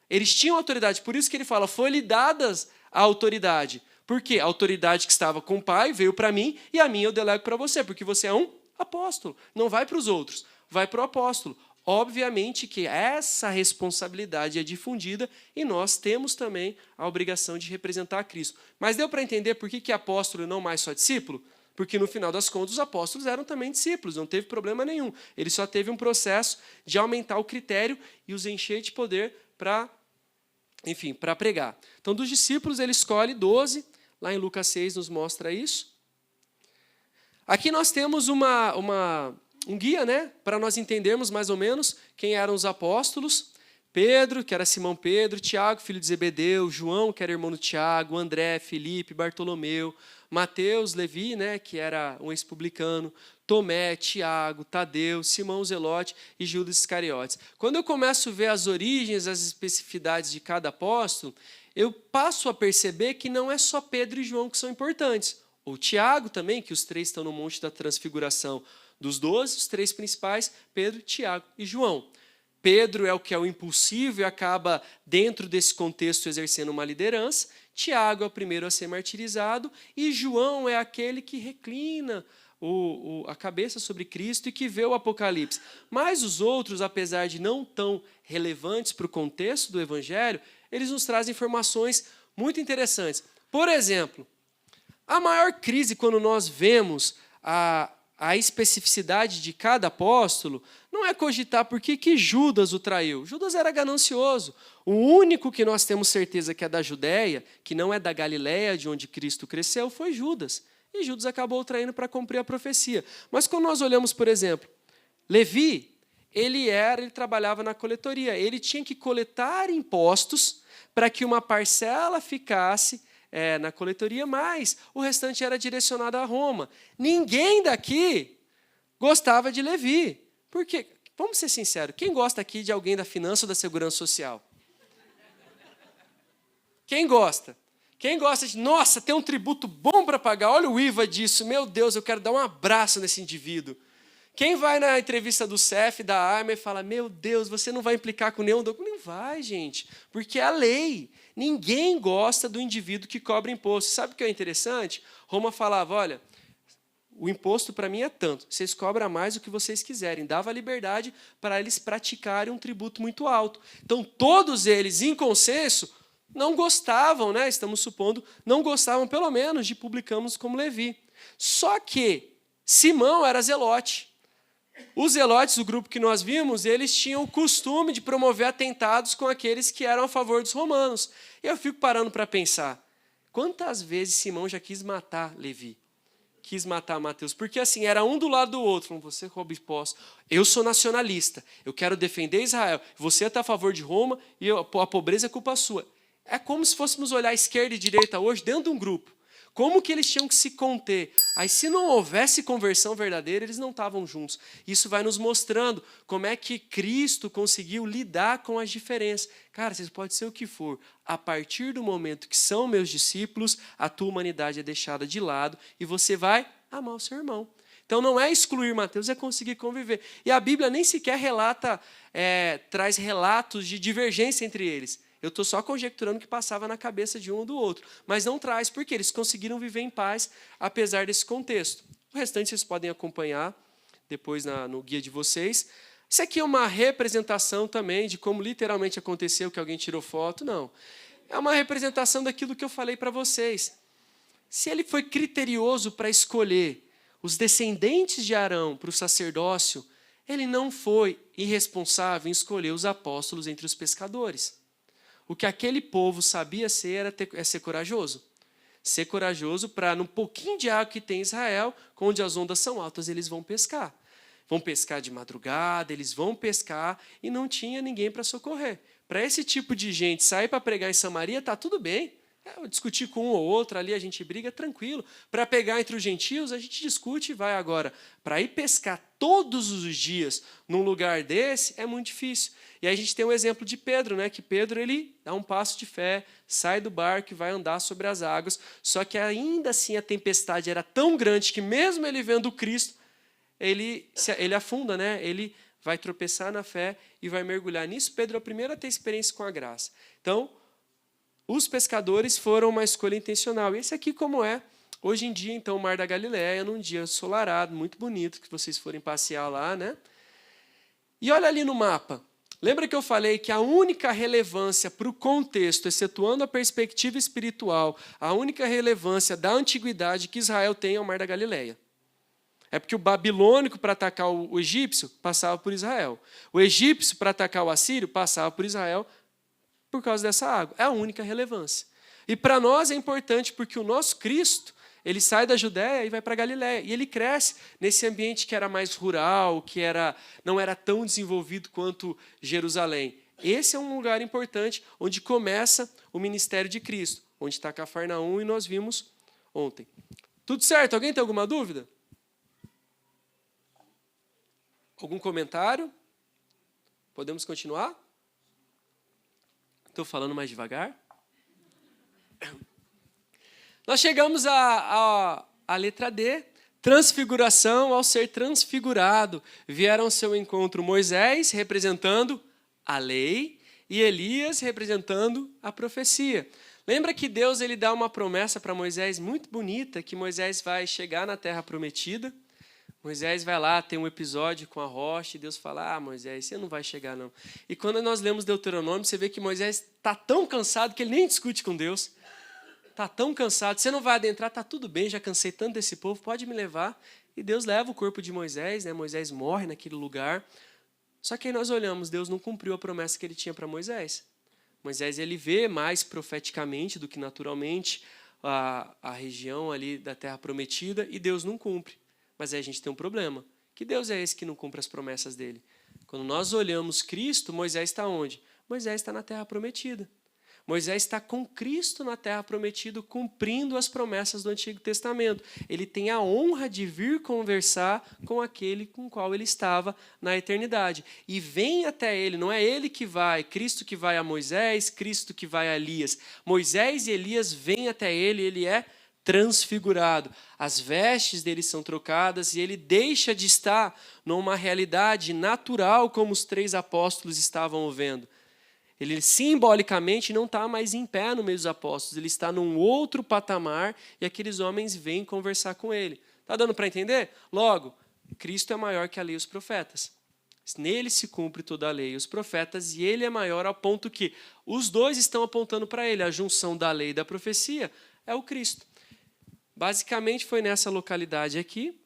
Eles tinham autoridade. Por isso que ele fala, foi-lhe dadas a autoridade. Por quê? A autoridade que estava com o Pai veio para mim e a minha eu delego para você, porque você é um apóstolo. Não vai para os outros, vai para o apóstolo. Obviamente que essa responsabilidade é difundida e nós temos também a obrigação de representar a Cristo. Mas deu para entender por que apóstolo e não mais só discípulo? Porque no final das contas os apóstolos eram também discípulos, não teve problema nenhum. Ele só teve um processo de aumentar o critério e os encher de poder para pregar. Então, dos discípulos, ele escolhe 12, lá em Lucas 6 nos mostra isso. Aqui nós temos um guia, né, para nós entendermos mais ou menos quem eram os apóstolos. Pedro, que era Simão Pedro, Tiago, filho de Zebedeu, João, que era irmão do Tiago, André, Filipe, Bartolomeu, Mateus, Levi, né, que era um ex-publicano, Tomé, Tiago, Tadeu, Simão Zelote e Judas Iscariotes. Quando eu começo a ver as origens, as especificidades de cada apóstolo, eu passo a perceber que não é só Pedro e João que são importantes. Ou Tiago também, que os três estão no Monte da Transfiguração. Dos 12, os três principais, Pedro, Tiago e João. Pedro é o que é o impulsivo e acaba, dentro desse contexto, exercendo uma liderança. Tiago é o primeiro a ser martirizado. E João é aquele que reclina a cabeça sobre Cristo e que vê o Apocalipse. Mas os outros, apesar de não tão relevantes para o contexto do Evangelho, eles nos trazem informações muito interessantes. Por exemplo, a maior crise quando nós vemos a especificidade de cada apóstolo não é cogitar por que Judas o traiu. Judas era ganancioso. O único que nós temos certeza que é da Judéia, que não é da Galiléia, de onde Cristo cresceu, foi Judas. E Judas acabou traindo para cumprir a profecia. Mas quando nós olhamos, por exemplo, Levi, ele trabalhava na coletoria. Ele tinha que coletar impostos para que uma parcela ficasse na coletoria, mas o restante era direcionado a Roma. Ninguém daqui gostava de Levi. Por quê? Vamos ser sinceros, quem gosta aqui de alguém da finança ou da segurança social? Quem gosta? Quem gosta de, nossa, tem um tributo bom para pagar, olha o IVA disso, meu Deus, eu quero dar um abraço nesse indivíduo. Quem vai na entrevista do CEF, da Arma, e fala, meu Deus, você não vai implicar com nenhum documento? Não vai, gente, porque é a lei. Ninguém gosta do indivíduo que cobra imposto. Sabe o que é interessante? Roma falava, olha, o imposto para mim é tanto, vocês cobram mais o que vocês quiserem. Dava liberdade para eles praticarem um tributo muito alto. Então, todos eles, em consenso, não gostavam, né? Estamos supondo, não gostavam, pelo menos, de publicanos como Levi. Só que Simão era zelote. Os zelotes, o grupo que nós vimos, eles tinham o costume de promover atentados com aqueles que eram a favor dos romanos. E eu fico parando para pensar, quantas vezes Simão já quis matar Levi? Quis matar Mateus? Porque assim, era um do lado do outro. Você rouba impostos. Eu sou nacionalista, eu quero defender Israel. Você está a favor de Roma e a pobreza é culpa sua. É como se fôssemos olhar esquerda e direita hoje dentro de um grupo. Como que eles tinham que se conter? Aí, se não houvesse conversão verdadeira, eles não estavam juntos. Isso vai nos mostrando como é que Cristo conseguiu lidar com as diferenças. Cara, vocês podem ser o que for. A partir do momento que são meus discípulos, a tua humanidade é deixada de lado e você vai amar o seu irmão. Então, não é excluir Mateus, é conseguir conviver. E a Bíblia nem sequer traz relatos de divergência entre eles. Eu estou só conjecturando o que passava na cabeça de um ou do outro. Mas não traz, porque eles conseguiram viver em paz, apesar desse contexto. O restante vocês podem acompanhar depois no guia de vocês. Isso aqui é uma representação também de como literalmente aconteceu, que alguém tirou foto. Não. É uma representação daquilo que eu falei para vocês. Se ele foi criterioso para escolher os descendentes de Arão para o sacerdócio, ele não foi irresponsável em escolher os apóstolos entre os pescadores. O que aquele povo sabia ser é ser corajoso. Ser corajoso para, no pouquinho de água que tem em Israel, onde as ondas são altas, eles vão pescar. Vão pescar de madrugada, eles vão pescar e não tinha ninguém para socorrer. Para esse tipo de gente sair para pregar em Samaria, está tudo bem. Discutir com um ou outro, ali a gente briga, tranquilo. Para pegar entre os gentios, a gente discute e vai agora. Para ir pescar todos os dias num lugar desse, é muito difícil. E aí a gente tem o exemplo de Pedro, né? Que Pedro ele dá um passo de fé, sai do barco e vai andar sobre as águas. Só que ainda assim a tempestade era tão grande que mesmo ele vendo Cristo, ele afunda, né? Ele vai tropeçar na fé e vai mergulhar nisso. Pedro é o primeiro a ter experiência com a graça. Então, os pescadores foram uma escolha intencional. E esse aqui como é, hoje em dia, então, o Mar da Galileia, num dia ensolarado, muito bonito, que vocês forem passear lá, né? E olha ali no mapa. Lembra que eu falei que a única relevância para o contexto, excetuando a perspectiva espiritual, a única relevância da antiguidade que Israel tem é o Mar da Galileia. É porque o babilônico, para atacar o egípcio, passava por Israel. O egípcio, para atacar o assírio, passava por Israel por causa dessa água. É a única relevância. E para nós é importante porque o nosso Cristo, ele sai da Judéia e vai para a Galileia. E ele cresce nesse ambiente que era mais rural, que não era tão desenvolvido quanto Jerusalém. Esse é um lugar importante onde começa o ministério de Cristo, onde está Cafarnaum e nós vimos ontem. Tudo certo? Alguém tem alguma dúvida? Algum comentário? Podemos continuar? Estou falando mais devagar? Nós chegamos à letra D. Transfiguração. Ao ser transfigurado, vieram ao seu encontro Moisés, representando a lei, e Elias, representando a profecia. Lembra que Deus ele dá uma promessa para Moisés muito bonita, que Moisés vai chegar na terra prometida. Moisés vai lá, tem um episódio com a rocha, e Deus fala, Moisés, você não vai chegar não. E quando nós lemos Deuteronômio, você vê que Moisés está tão cansado que ele nem discute com Deus. Está tão cansado, você não vai adentrar, está tudo bem, já cansei tanto desse povo, pode me levar. E Deus leva o corpo de Moisés, né? Moisés morre naquele lugar. Só que aí nós olhamos, Deus não cumpriu a promessa que ele tinha para Moisés. Moisés ele vê mais profeticamente do que naturalmente a região ali da terra prometida e Deus não cumpre. Mas aí a gente tem um problema. Que Deus é esse que não cumpre as promessas dele? Quando nós olhamos Cristo, Moisés está onde? Moisés está na terra prometida. Moisés está com Cristo na terra prometida, cumprindo as promessas do Antigo Testamento. Ele tem a honra de vir conversar com aquele com o qual ele estava na eternidade. E vem até ele, não é ele que vai, Cristo que vai a Moisés, Cristo que vai a Elias. Moisés e Elias vêm até ele é transfigurado. As vestes dele são trocadas e ele deixa de estar numa realidade natural como os 3 apóstolos estavam vendo. Ele simbolicamente não está mais em pé no meio dos apóstolos, ele está num outro patamar e aqueles homens vêm conversar com ele. Está dando para entender? Logo, Cristo é maior que a lei e os profetas. Nele se cumpre toda a lei e os profetas e ele é maior ao ponto que os dois estão apontando para ele. A junção da lei e da profecia é o Cristo. Basicamente foi nessa localidade aqui,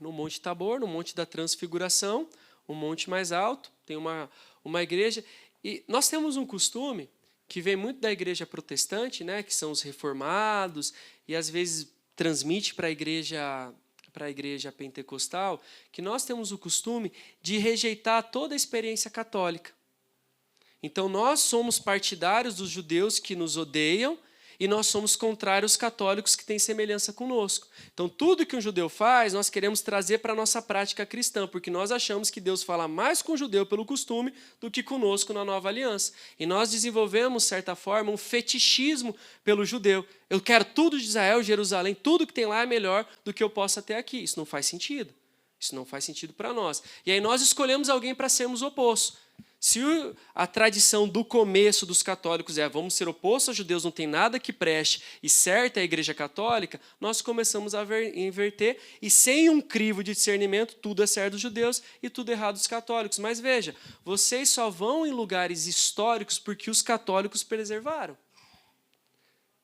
no Monte Tabor, no Monte da Transfiguração, um monte mais alto, tem uma igreja. E nós temos um costume que vem muito da igreja protestante, né, que são os reformados, e às vezes transmite para a igreja pentecostal, que nós temos o costume de rejeitar toda a experiência católica. Então, nós somos partidários dos judeus que nos odeiam e nós somos contrários aos católicos que têm semelhança conosco. Então, tudo que um judeu faz, nós queremos trazer para a nossa prática cristã, porque nós achamos que Deus fala mais com o judeu pelo costume do que conosco na nova aliança. E nós desenvolvemos, de certa forma, um fetichismo pelo judeu. Eu quero tudo de Israel, Jerusalém, tudo que tem lá é melhor do que eu possa ter aqui. Isso não faz sentido. Isso não faz sentido para nós. E aí nós escolhemos alguém para sermos opostos. Se a tradição do começo dos católicos é vamos ser opostos aos judeus, não tem nada que preste, e certa é a igreja católica, nós começamos a inverter, e sem um crivo de discernimento, tudo é certo dos judeus e tudo errado dos católicos. Mas veja, vocês só vão em lugares históricos porque os católicos preservaram.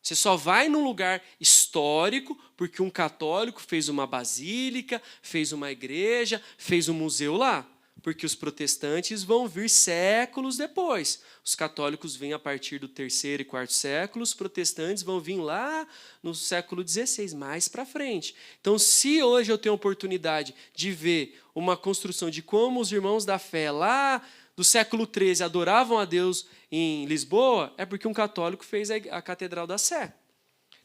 Você só vai num lugar histórico porque um católico fez uma basílica, fez uma igreja, fez um museu lá. Porque os protestantes vão vir séculos depois. Os católicos vêm a partir do 3º e 4º século, os protestantes vão vir lá no século XVI, mais para frente. Então, se hoje eu tenho a oportunidade de ver uma construção de como os irmãos da fé lá do século XIII adoravam a Deus em Lisboa, é porque um católico fez a Catedral da Sé.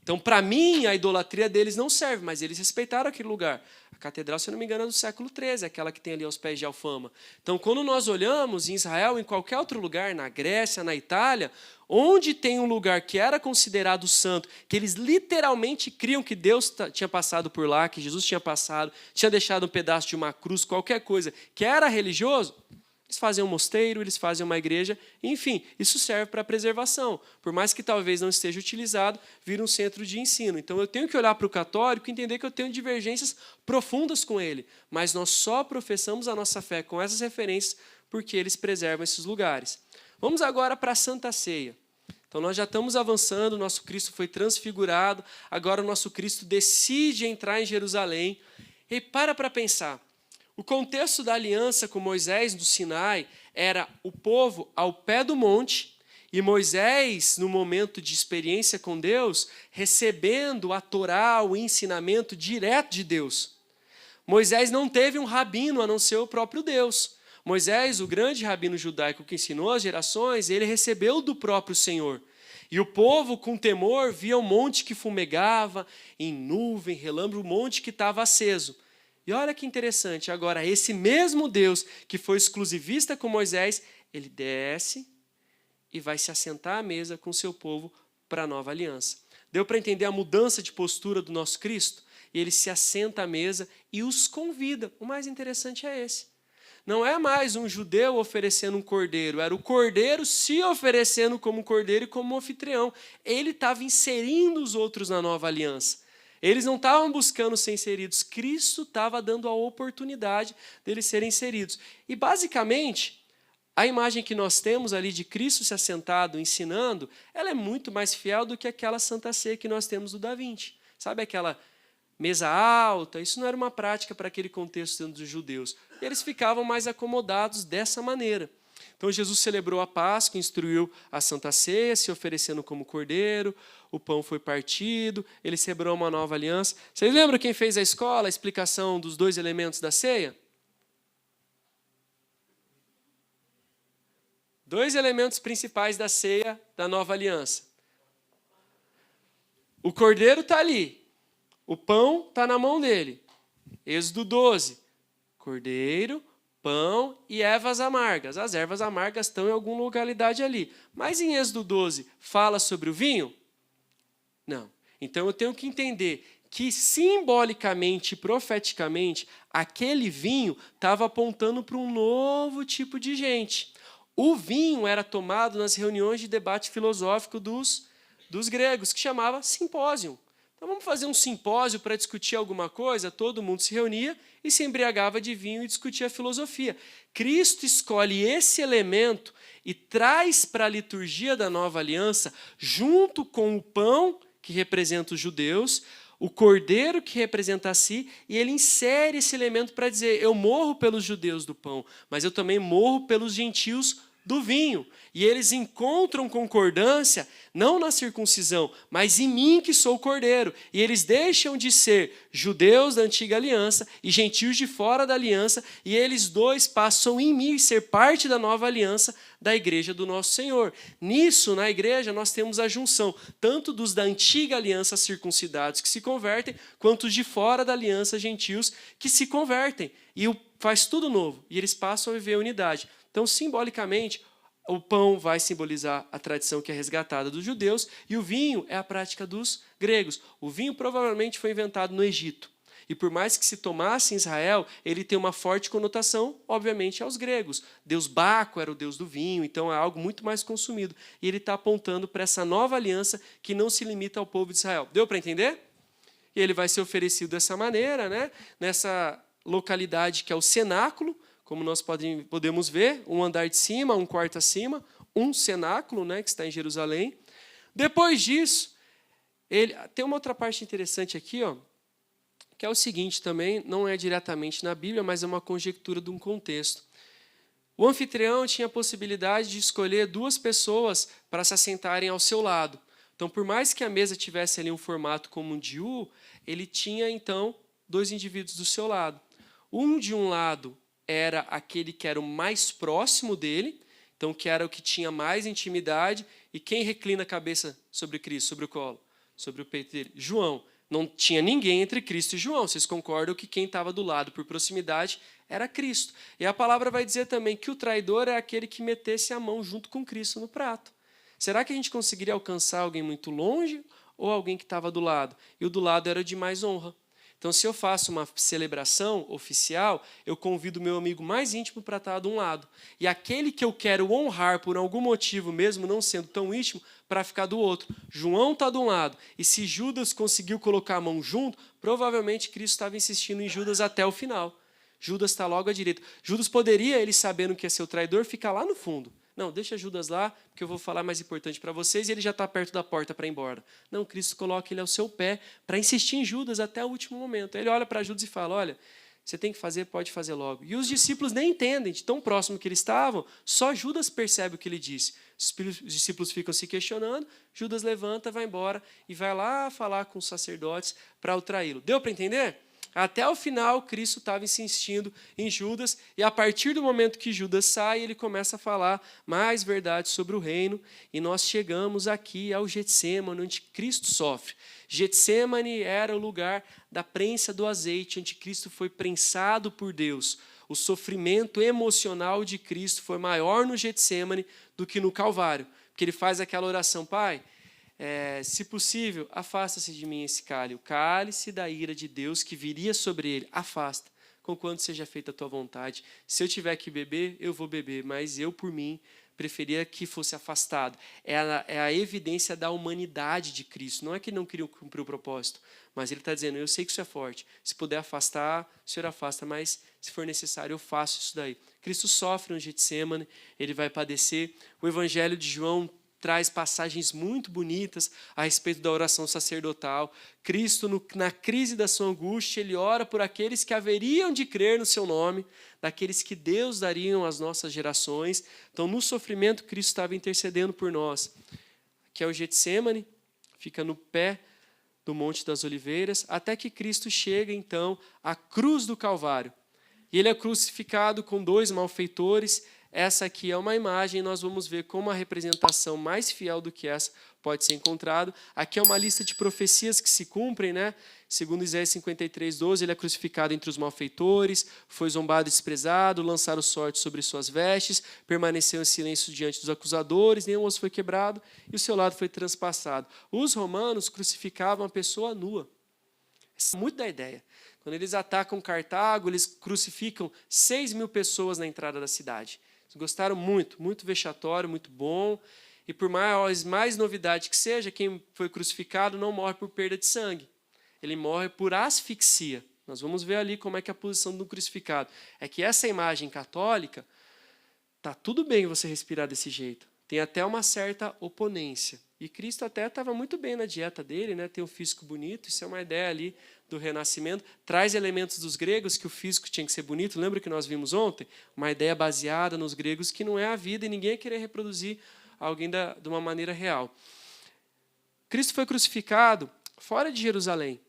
Então, para mim, a idolatria deles não serve, mas eles respeitaram aquele lugar. A catedral, se eu não me engano, é do século XIII, aquela que tem ali aos pés de Alfama. Então, quando nós olhamos em Israel, em qualquer outro lugar, na Grécia, na Itália, onde tem um lugar que era considerado santo, que eles literalmente criam que Deus tinha passado por lá, que Jesus tinha passado, tinha deixado um pedaço de uma cruz, qualquer coisa, que era religioso, eles fazem um mosteiro, eles fazem uma igreja, enfim, isso serve para a preservação. Por mais que talvez não esteja utilizado, vira um centro de ensino. Então eu tenho que olhar para o católico e entender que eu tenho divergências profundas com ele, mas nós só professamos a nossa fé com essas referências porque eles preservam esses lugares. Vamos agora para a Santa Ceia. Então nós já estamos avançando, o nosso Cristo foi transfigurado, agora o nosso Cristo decide entrar em Jerusalém. E para pensar. O contexto da aliança com Moisés no Sinai era o povo ao pé do monte e Moisés, no momento de experiência com Deus, recebendo a Torá, o ensinamento direto de Deus. Moisés não teve um rabino a não ser o próprio Deus. Moisés, o grande rabino judaico que ensinou as gerações, ele recebeu do próprio Senhor. E o povo, com temor, via o monte que fumegava, em nuvem, relâmpago, o monte que estava aceso. E olha que interessante, agora, esse mesmo Deus que foi exclusivista com Moisés, ele desce e vai se assentar à mesa com o seu povo para a nova aliança. Deu para entender a mudança de postura do nosso Cristo? E ele se assenta à mesa e os convida. O mais interessante é esse. Não é mais um judeu oferecendo um cordeiro, era o cordeiro se oferecendo como cordeiro e como anfitrião. Ele estava inserindo os outros na nova aliança. Eles não estavam buscando ser inseridos, Cristo estava dando a oportunidade deles serem inseridos. E, basicamente, a imagem que nós temos ali de Cristo se assentado, ensinando, ela é muito mais fiel do que aquela Santa Ceia que nós temos do Da Vinci. Sabe aquela mesa alta? Isso não era uma prática para aquele contexto dos judeus. E eles ficavam mais acomodados dessa maneira. Então, Jesus celebrou a Páscoa, instruiu a Santa Ceia, se oferecendo como cordeiro, o pão foi partido, ele celebrou uma nova aliança. Vocês lembram quem fez a escola, a explicação dos 2 elementos da ceia? 2 elementos principais da ceia da nova aliança. O cordeiro está ali, o pão está na mão dele. Êxodo 12, cordeiro, pão e ervas amargas. As ervas amargas estão em alguma localidade ali. Mas em Êxodo 12, fala sobre o vinho? Não. Então eu tenho que entender que simbolicamente, profeticamente, aquele vinho estava apontando para um novo tipo de gente. O vinho era tomado nas reuniões de debate filosófico dos gregos, que chamava simpósio. Então vamos fazer um simpósio para discutir alguma coisa, todo mundo se reunia e se embriagava de vinho e discutia filosofia. Cristo escolhe esse elemento e traz para a liturgia da nova aliança, junto com o pão, que representa os judeus, o cordeiro que representa a si, e ele insere esse elemento para dizer, eu morro pelos judeus do pão, mas eu também morro pelos gentios do vinho. E eles encontram concordância, não na circuncisão, mas em mim que sou o cordeiro. E eles deixam de ser judeus da antiga aliança e gentios de fora da aliança, e eles dois passam em mim ser parte da nova aliança da igreja do nosso Senhor. Nisso, na igreja, nós temos a junção, tanto dos da antiga aliança circuncidados que se convertem, quanto os de fora da aliança gentios que se convertem. E faz tudo novo, e eles passam a viver a unidade. Então, simbolicamente, o pão vai simbolizar a tradição que é resgatada dos judeus e o vinho é a prática dos gregos. O vinho provavelmente foi inventado no Egito. E por mais que se tomasse em Israel, ele tem uma forte conotação, obviamente, aos gregos. Deus Baco era o deus do vinho, então é algo muito mais consumido. E ele está apontando para essa nova aliança que não se limita ao povo de Israel. Deu para entender? E ele vai ser oferecido dessa maneira, né? Nessa localidade que é o cenáculo, como nós podemos ver, um andar de cima, um quarto acima, um cenáculo, né, que está em Jerusalém. Depois disso, tem uma outra parte interessante aqui, ó, que é o seguinte também, não é diretamente na Bíblia, mas é uma conjectura de um contexto. O anfitrião tinha a possibilidade de escolher 2 pessoas para se assentarem ao seu lado. Então, por mais que a mesa tivesse ali um formato como um de U, ele tinha, então, 2 indivíduos do seu lado. Um de um lado era aquele que era o mais próximo dele, então que era o que tinha mais intimidade, e quem reclina a cabeça sobre Cristo, sobre o colo, sobre o peito dele? João. Não tinha ninguém entre Cristo e João. Vocês concordam que quem estava do lado por proximidade era Cristo. E a palavra vai dizer também que o traidor é aquele que metesse a mão junto com Cristo no prato. Será que a gente conseguiria alcançar alguém muito longe ou alguém que estava do lado? E o do lado era de mais honra. Então, se eu faço uma celebração oficial, eu convido o meu amigo mais íntimo para estar de um lado. E aquele que eu quero honrar por algum motivo, mesmo não sendo tão íntimo, para ficar do outro. João está de um lado. E se Judas conseguiu colocar a mão junto, provavelmente Cristo estava insistindo em Judas até o final. Judas está logo à direita. Judas poderia, ele sabendo que é seu traidor, ficar lá no fundo. Não, deixa Judas lá, porque eu vou falar mais importante para vocês, e ele já está perto da porta para ir embora. Não, Cristo coloca ele ao seu pé para insistir em Judas até o último momento. Ele olha para Judas e fala, olha, você tem que fazer, pode fazer logo. E os discípulos nem entendem, de tão próximo que eles estavam, só Judas percebe o que ele disse. Os discípulos ficam se questionando, Judas levanta, vai embora e vai lá falar com os sacerdotes para o traí-lo. Deu para entender? Até o final, Cristo estava insistindo em Judas, e a partir do momento que Judas sai, ele começa a falar mais verdades sobre o reino, e nós chegamos aqui ao Getsêmani, onde Cristo sofre. Getsêmani era o lugar da prensa do azeite, onde Cristo foi prensado por Deus. O sofrimento emocional de Cristo foi maior no Getsêmani do que no Calvário, porque ele faz aquela oração, Pai, se possível, afasta-se de mim esse cálice, o cálice da ira de Deus que viria sobre ele, afasta, conquanto seja feita a tua vontade. Se eu tiver que beber, eu vou beber, mas eu, por mim, preferia que fosse afastado. É a evidência da humanidade de Cristo. Não é que ele não queria cumprir o propósito, mas ele está dizendo, eu sei que isso é forte, se puder afastar, o Senhor afasta, mas se for necessário, eu faço isso daí. Cristo sofre no Getsêmani, ele vai padecer. O Evangelho de João traz passagens muito bonitas a respeito da oração sacerdotal. Cristo, na crise da sua angústia, ele ora por aqueles que haveriam de crer no seu nome, daqueles que Deus dariam às nossas gerações. Então, no sofrimento, Cristo estava intercedendo por nós. Aqui é o Getsêmani, fica no pé do Monte das Oliveiras, até que Cristo chega, então, à cruz do Calvário. E ele é crucificado com 2 malfeitores. Essa aqui é uma imagem, nós vamos ver como a representação mais fiel do que essa pode ser encontrado. Aqui é uma lista de profecias que se cumprem, né? Segundo Isaías 53:12, ele é crucificado entre os malfeitores, foi zombado e desprezado, lançaram sorte sobre suas vestes, permaneceu em silêncio diante dos acusadores, nenhum osso foi quebrado e o seu lado foi transpassado. Os romanos crucificavam a pessoa nua. Isso é muito da ideia. Quando eles atacam Cartago, eles crucificam 6.000 pessoas na entrada da cidade. Eles gostaram muito, muito vexatório, muito bom. E por mais novidade que seja, quem foi crucificado não morre por perda de sangue. Ele morre por asfixia. Nós vamos ver ali como é que é a posição do crucificado. É que essa imagem católica, tá tudo bem você respirar desse jeito. Tem até uma certa oponência. E Cristo até estava muito bem na dieta dele, né? Tem um físico bonito, isso é uma ideia ali do renascimento. Traz elementos dos gregos, que o físico tinha que ser bonito. Lembra que nós vimos ontem? Uma ideia baseada nos gregos que não é a vida e ninguém ia querer reproduzir alguém de uma maneira real. Cristo foi crucificado fora de Jerusalém.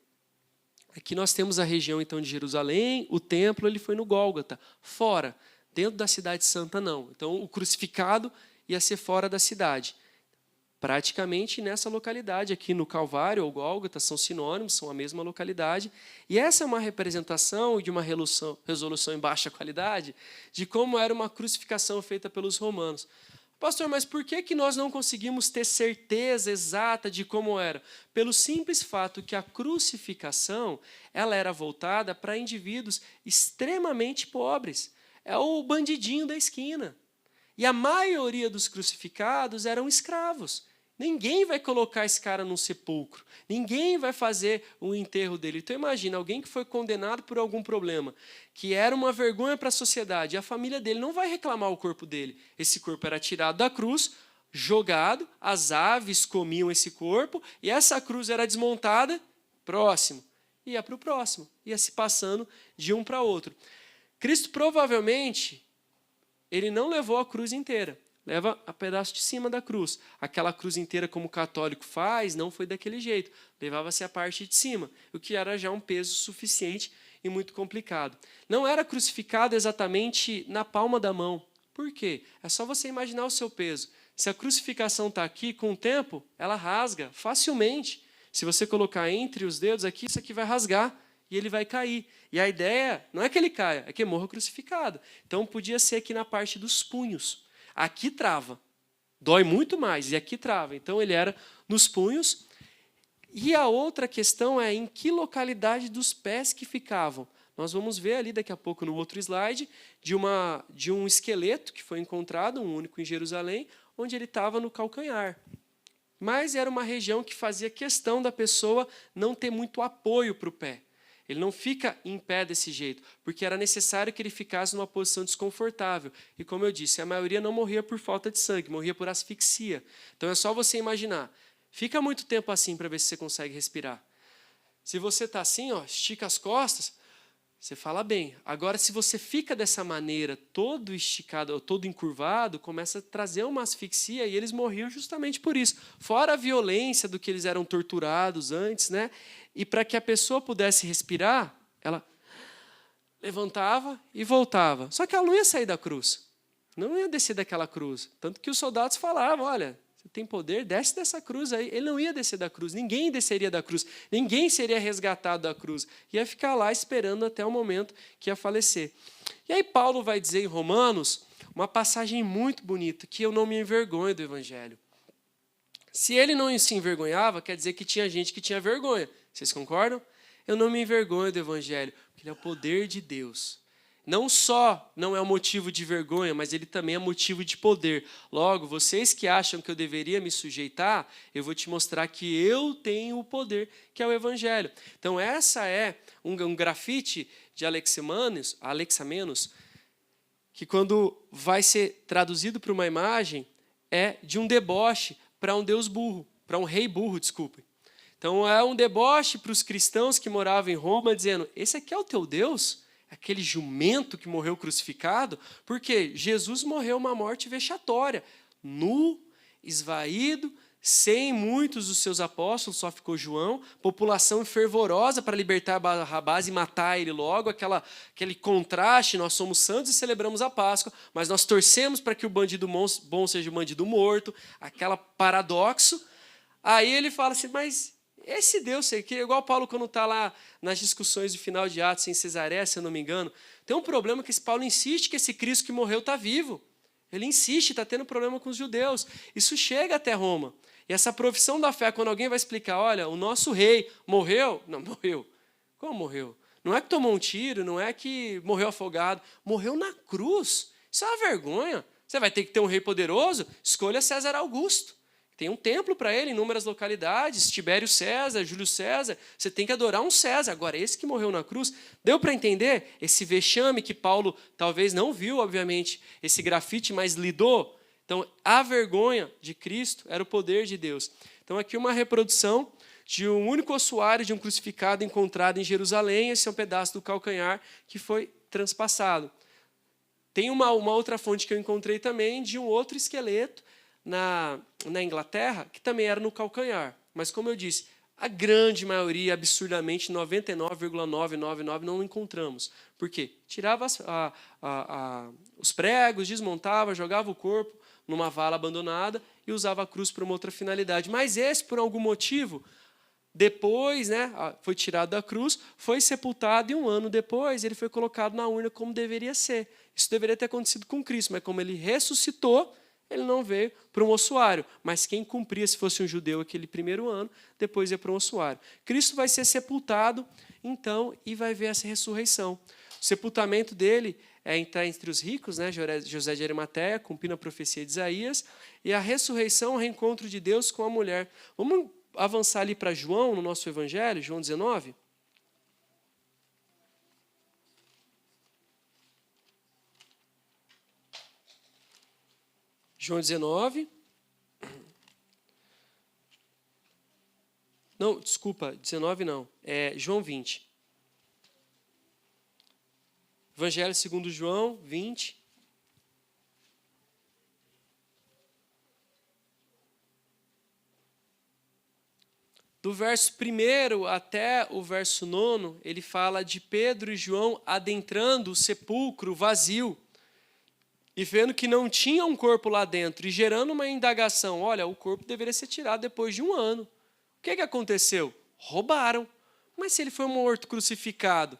Aqui nós temos a região então de Jerusalém, o templo ele foi no Gólgota, fora, dentro da cidade santa não. Então o crucificado ia ser fora da cidade. Praticamente nessa localidade, aqui no Calvário ou Gólgota, são sinônimos, são a mesma localidade. E essa é uma representação de uma resolução em baixa qualidade de como era uma crucificação feita pelos romanos. Pastor, mas por que nós não conseguimos ter certeza exata de como era? Pelo simples fato que a crucificação ela era voltada para indivíduos extremamente pobres. É o bandidinho da esquina. E a maioria dos crucificados eram escravos. Ninguém vai colocar esse cara num sepulcro. Ninguém vai fazer o enterro dele. Então imagina, alguém que foi condenado por algum problema, que era uma vergonha para a sociedade, e a família dele não vai reclamar o corpo dele. Esse corpo era tirado da cruz, jogado, as aves comiam esse corpo, e essa cruz era desmontada, próximo. Ia para o próximo. Ia se passando de um para outro. Cristo provavelmente, ele não levou a cruz inteira. Leva a pedaço de cima da cruz. Aquela cruz inteira, como o católico faz, não foi daquele jeito. Levava-se a parte de cima, o que era já um peso suficiente e muito complicado. Não era crucificado exatamente na palma da mão. Por quê? É só você imaginar o seu peso. Se a crucificação está aqui, com o tempo, ela rasga facilmente. Se você colocar entre os dedos aqui, isso aqui vai rasgar e ele vai cair. E a ideia não é que ele caia, é que morra crucificado. Então podia ser aqui na parte dos punhos. Aqui trava, dói muito mais, e aqui trava. Então ele era nos punhos. E a outra questão é em que localidade dos pés que ficavam. Nós vamos ver ali daqui a pouco no outro slide de um esqueleto que foi encontrado, um único em Jerusalém, onde ele estava no calcanhar. Mas era uma região que fazia questão da pessoa não ter muito apoio para o pé. Ele não fica em pé desse jeito, porque era necessário que ele ficasse numa posição desconfortável. E como eu disse, a maioria não morria por falta de sangue, morria por asfixia. Então é só você imaginar. Fica muito tempo assim para ver se você consegue respirar. Se você está assim, ó, estica as costas, você fala bem. Agora, se você fica dessa maneira, todo esticado, ou todo encurvado, começa a trazer uma asfixia e eles morriam justamente por isso. Fora a violência do que eles eram torturados antes, né? E para que a pessoa pudesse respirar, ela levantava e voltava. Só que ela não ia sair da cruz. Não ia descer daquela cruz. Tanto que os soldados falavam, olha, você tem poder, desce dessa cruz aí. Ele não ia descer da cruz, ninguém desceria da cruz. Ninguém seria resgatado da cruz. Ia ficar lá esperando até o momento que ia falecer. E aí Paulo vai dizer em Romanos uma passagem muito bonita, que eu não me envergonho do Evangelho. Se ele não se envergonhava, quer dizer que tinha gente que tinha vergonha. Vocês concordam? Eu não me envergonho do Evangelho, porque ele é o poder de Deus. Não só não é um motivo de vergonha, mas ele também é motivo de poder. Logo, vocês que acham que eu deveria me sujeitar, eu vou te mostrar que eu tenho o poder, que é o Evangelho. Então, essa é um grafite de Alexamenos, que quando vai ser traduzido para uma imagem, é de um deboche para um deus burro, para um rei burro, desculpe. Então, é um deboche para os cristãos que moravam em Roma, dizendo, esse aqui é o teu Deus? Aquele jumento que morreu crucificado? Porque Jesus morreu uma morte vexatória, nu, esvaído, sem muitos dos seus apóstolos, só ficou João, população fervorosa para libertar Barrabás e matar ele logo, aquele contraste, nós somos santos e celebramos a Páscoa, mas nós torcemos para que o bandido bom seja o bandido morto, aquele paradoxo. Aí ele fala assim, mas esse Deus, que igual Paulo quando está lá nas discussões do final de Atos em Cesareia, se eu não me engano, tem um problema que esse Paulo insiste que esse Cristo que morreu está vivo. Ele insiste, está tendo problema com os judeus. Isso chega até Roma. E essa profissão da fé, quando alguém vai explicar, olha, o nosso rei morreu? Não, morreu. Como morreu? Não é que tomou um tiro, não é que morreu afogado. Morreu na cruz. Isso é uma vergonha. Você vai ter que ter um rei poderoso? Escolha César Augusto. Tem um templo para ele em inúmeras localidades, Tibério César, Júlio César. Você tem que adorar um César. Agora, esse que morreu na cruz, deu para entender esse vexame que Paulo talvez não viu, obviamente, esse grafite, mas lidou? Então, a vergonha de Cristo era o poder de Deus. Então, aqui uma reprodução de um único ossuário de um crucificado encontrado em Jerusalém. Esse é um pedaço do calcanhar que foi transpassado. Tem uma outra fonte que eu encontrei também de um outro esqueleto na Inglaterra, que também era no calcanhar. Mas, como eu disse, a grande maioria, absurdamente, 99,999, não encontramos. Por quê? Tirava os pregos, desmontava, jogava o corpo numa vala abandonada e usava a cruz para uma outra finalidade. Mas esse, por algum motivo, depois, foi tirado da cruz, foi sepultado e 1 ano depois ele foi colocado na urna como deveria ser. Isso deveria ter acontecido com Cristo, mas como ele ressuscitou, ele não veio para um ossuário. Mas quem cumpria, se fosse um judeu, aquele primeiro ano, depois ia para um ossuário. Cristo vai ser sepultado, então, e vai ver essa ressurreição. O sepultamento dele é entrar entre os ricos, José de Arimateia, cumprindo a profecia de Isaías, e a ressurreição, o reencontro de Deus com a mulher. Vamos avançar ali para João, no nosso evangelho, João 19. João 19. Não, desculpa, 19 não. É João 20. Evangelho segundo João 20. Do verso 1 até o verso 9, ele fala de Pedro e João adentrando o sepulcro vazio e vendo que não tinha um corpo lá dentro e gerando uma indagação. Olha, o corpo deveria ser tirado depois de 1 ano. O que aconteceu? Roubaram. Mas se ele foi morto, crucificado,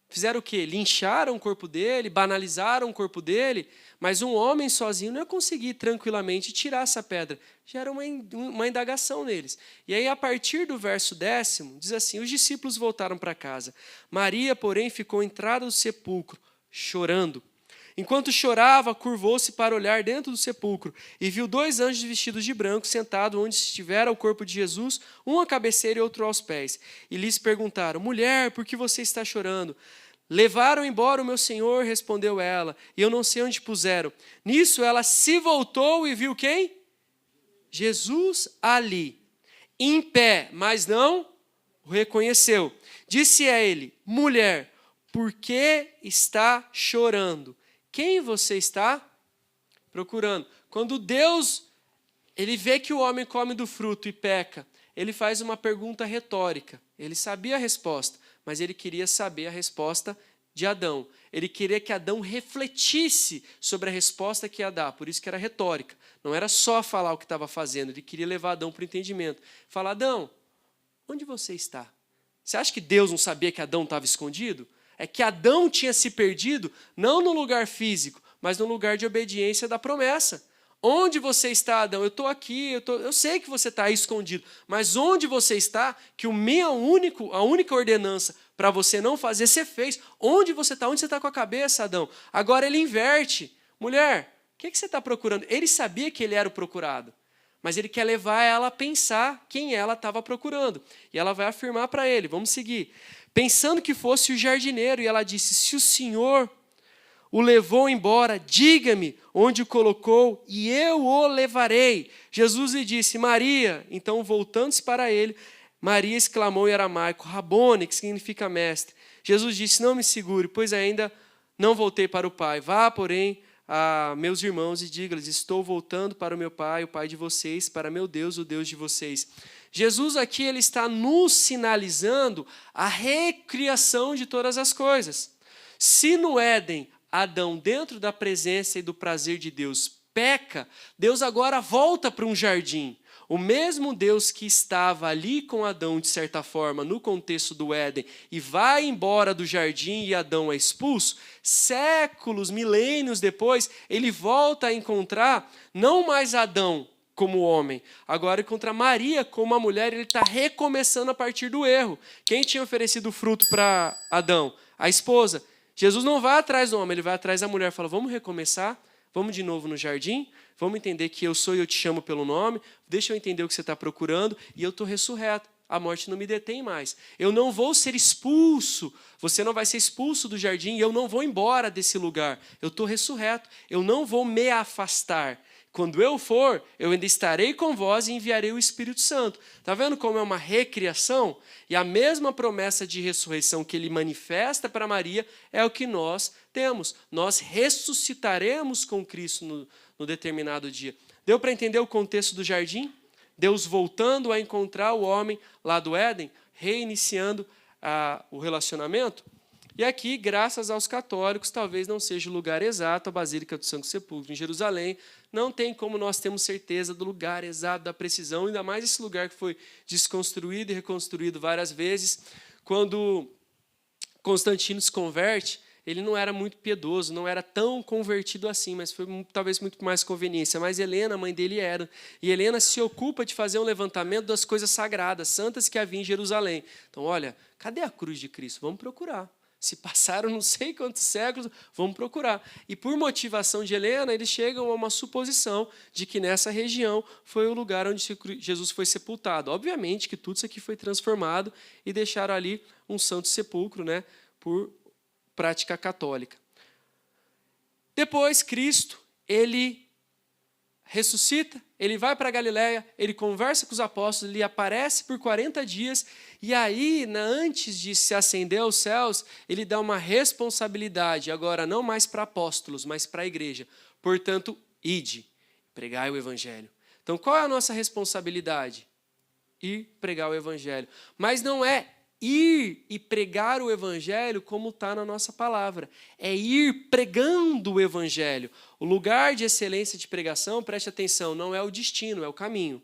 fizeram o quê? Lincharam o corpo dele, banalizaram o corpo dele, mas um homem sozinho não ia conseguir tranquilamente tirar essa pedra. Gera uma indagação neles. E aí, a partir do verso 10, diz assim: os discípulos voltaram para casa. Maria, porém, ficou à entrada do sepulcro, chorando. Enquanto chorava, curvou-se para olhar dentro do sepulcro e viu 2 anjos vestidos de branco sentados onde estivera o corpo de Jesus, um à cabeceira e outro aos pés. E lhes perguntaram: mulher, por que você está chorando? Levaram embora o meu Senhor, respondeu ela, e eu não sei onde puseram. Nisso ela se voltou e viu quem? Jesus ali, em pé, mas não o reconheceu. Disse a ele: mulher, por que está chorando? Quem você está procurando? Quando Deus ele vê que o homem come do fruto e peca, ele faz uma pergunta retórica. Ele sabia a resposta, mas ele queria saber a resposta de Adão. Ele queria que Adão refletisse sobre a resposta que ia dar, por isso que era retórica. Não era só falar o que estava fazendo, ele queria levar Adão para o entendimento. Falar: Adão, onde você está? Você acha que Deus não sabia que Adão estava escondido? É que Adão tinha se perdido, não no lugar físico, mas no lugar de obediência da promessa. Onde você está, Adão? Eu estou aqui, eu sei que você está aí escondido, mas onde você está, que a única ordenança para você não fazer, você fez. Onde você está? Onde você está com a cabeça, Adão? Agora ele inverte. Mulher, o que você está procurando? Ele sabia que ele era o procurado, mas ele quer levar ela a pensar quem ela estava procurando. E ela vai afirmar para ele, vamos seguir. Pensando que fosse o jardineiro, e ela disse: se o Senhor o levou embora, diga-me onde o colocou, e eu o levarei. Jesus lhe disse: Maria. Então, voltando-se para ele, Maria exclamou em aramaico: Rabone, que significa mestre. Jesus disse: não me segure, pois ainda não voltei para o Pai. Vá, porém, a meus irmãos e diga-lhes: estou voltando para o meu Pai, o Pai de vocês, para meu Deus, o Deus de vocês. Jesus aqui ele está nos sinalizando a recriação de todas as coisas. Se no Éden, Adão, dentro da presença e do prazer de Deus, peca, Deus agora volta para um jardim. O mesmo Deus que estava ali com Adão, de certa forma, no contexto do Éden, e vai embora do jardim e Adão é expulso, séculos, milênios depois, ele volta a encontrar não mais Adão como homem, agora encontra Maria como a mulher, ele está recomeçando a partir do erro. Quem tinha oferecido o fruto para Adão? A esposa. Jesus não vai atrás do homem, ele vai atrás da mulher, fala: vamos recomeçar, vamos de novo no jardim, vamos entender que eu sou e eu te chamo pelo nome, deixa eu entender o que você está procurando, e eu estou ressurreto, a morte não me detém mais. Eu não vou ser expulso, você não vai ser expulso do jardim, e eu não vou embora desse lugar, eu estou ressurreto, eu não vou me afastar. Quando eu for, eu ainda estarei com vós e enviarei o Espírito Santo. Está vendo como é uma recriação? E a mesma promessa de ressurreição que ele manifesta para Maria é o que nós temos. Nós ressuscitaremos com Cristo no determinado dia. Deu para entender o contexto do jardim? Deus voltando a encontrar o homem lá do Éden, reiniciando o relacionamento? E aqui, graças aos católicos, talvez não seja o lugar exato, a Basílica do Santo Sepulcro em Jerusalém. Não tem como nós termos certeza do lugar exato, da precisão, ainda mais esse lugar que foi desconstruído e reconstruído várias vezes. Quando Constantino se converte, ele não era muito piedoso, não era tão convertido assim, mas foi talvez muito mais conveniência. Mas Helena, a mãe dele, era. E Helena se ocupa de fazer um levantamento das coisas sagradas, santas que havia em Jerusalém. Então, olha, cadê a cruz de Cristo? Vamos procurar. Se passaram não sei quantos séculos, vamos procurar. E por motivação de Helena, eles chegam a uma suposição de que nessa região foi o lugar onde Jesus foi sepultado. Obviamente que tudo isso aqui foi transformado e deixaram ali um santo sepulcro, né, por prática católica. Depois, Cristo, ele ressuscita, ele vai para a Galileia, ele conversa com os apóstolos, ele aparece por 40 dias, e aí, antes de se ascender aos céus, ele dá uma responsabilidade, agora não mais para apóstolos, mas para a igreja. Portanto, ide, pregai o evangelho. Então, qual é a nossa responsabilidade? Ir pregar o evangelho. Mas não é ir e pregar o evangelho como está na nossa palavra. É ir pregando o evangelho. O lugar de excelência de pregação, preste atenção, não é o destino, é o caminho.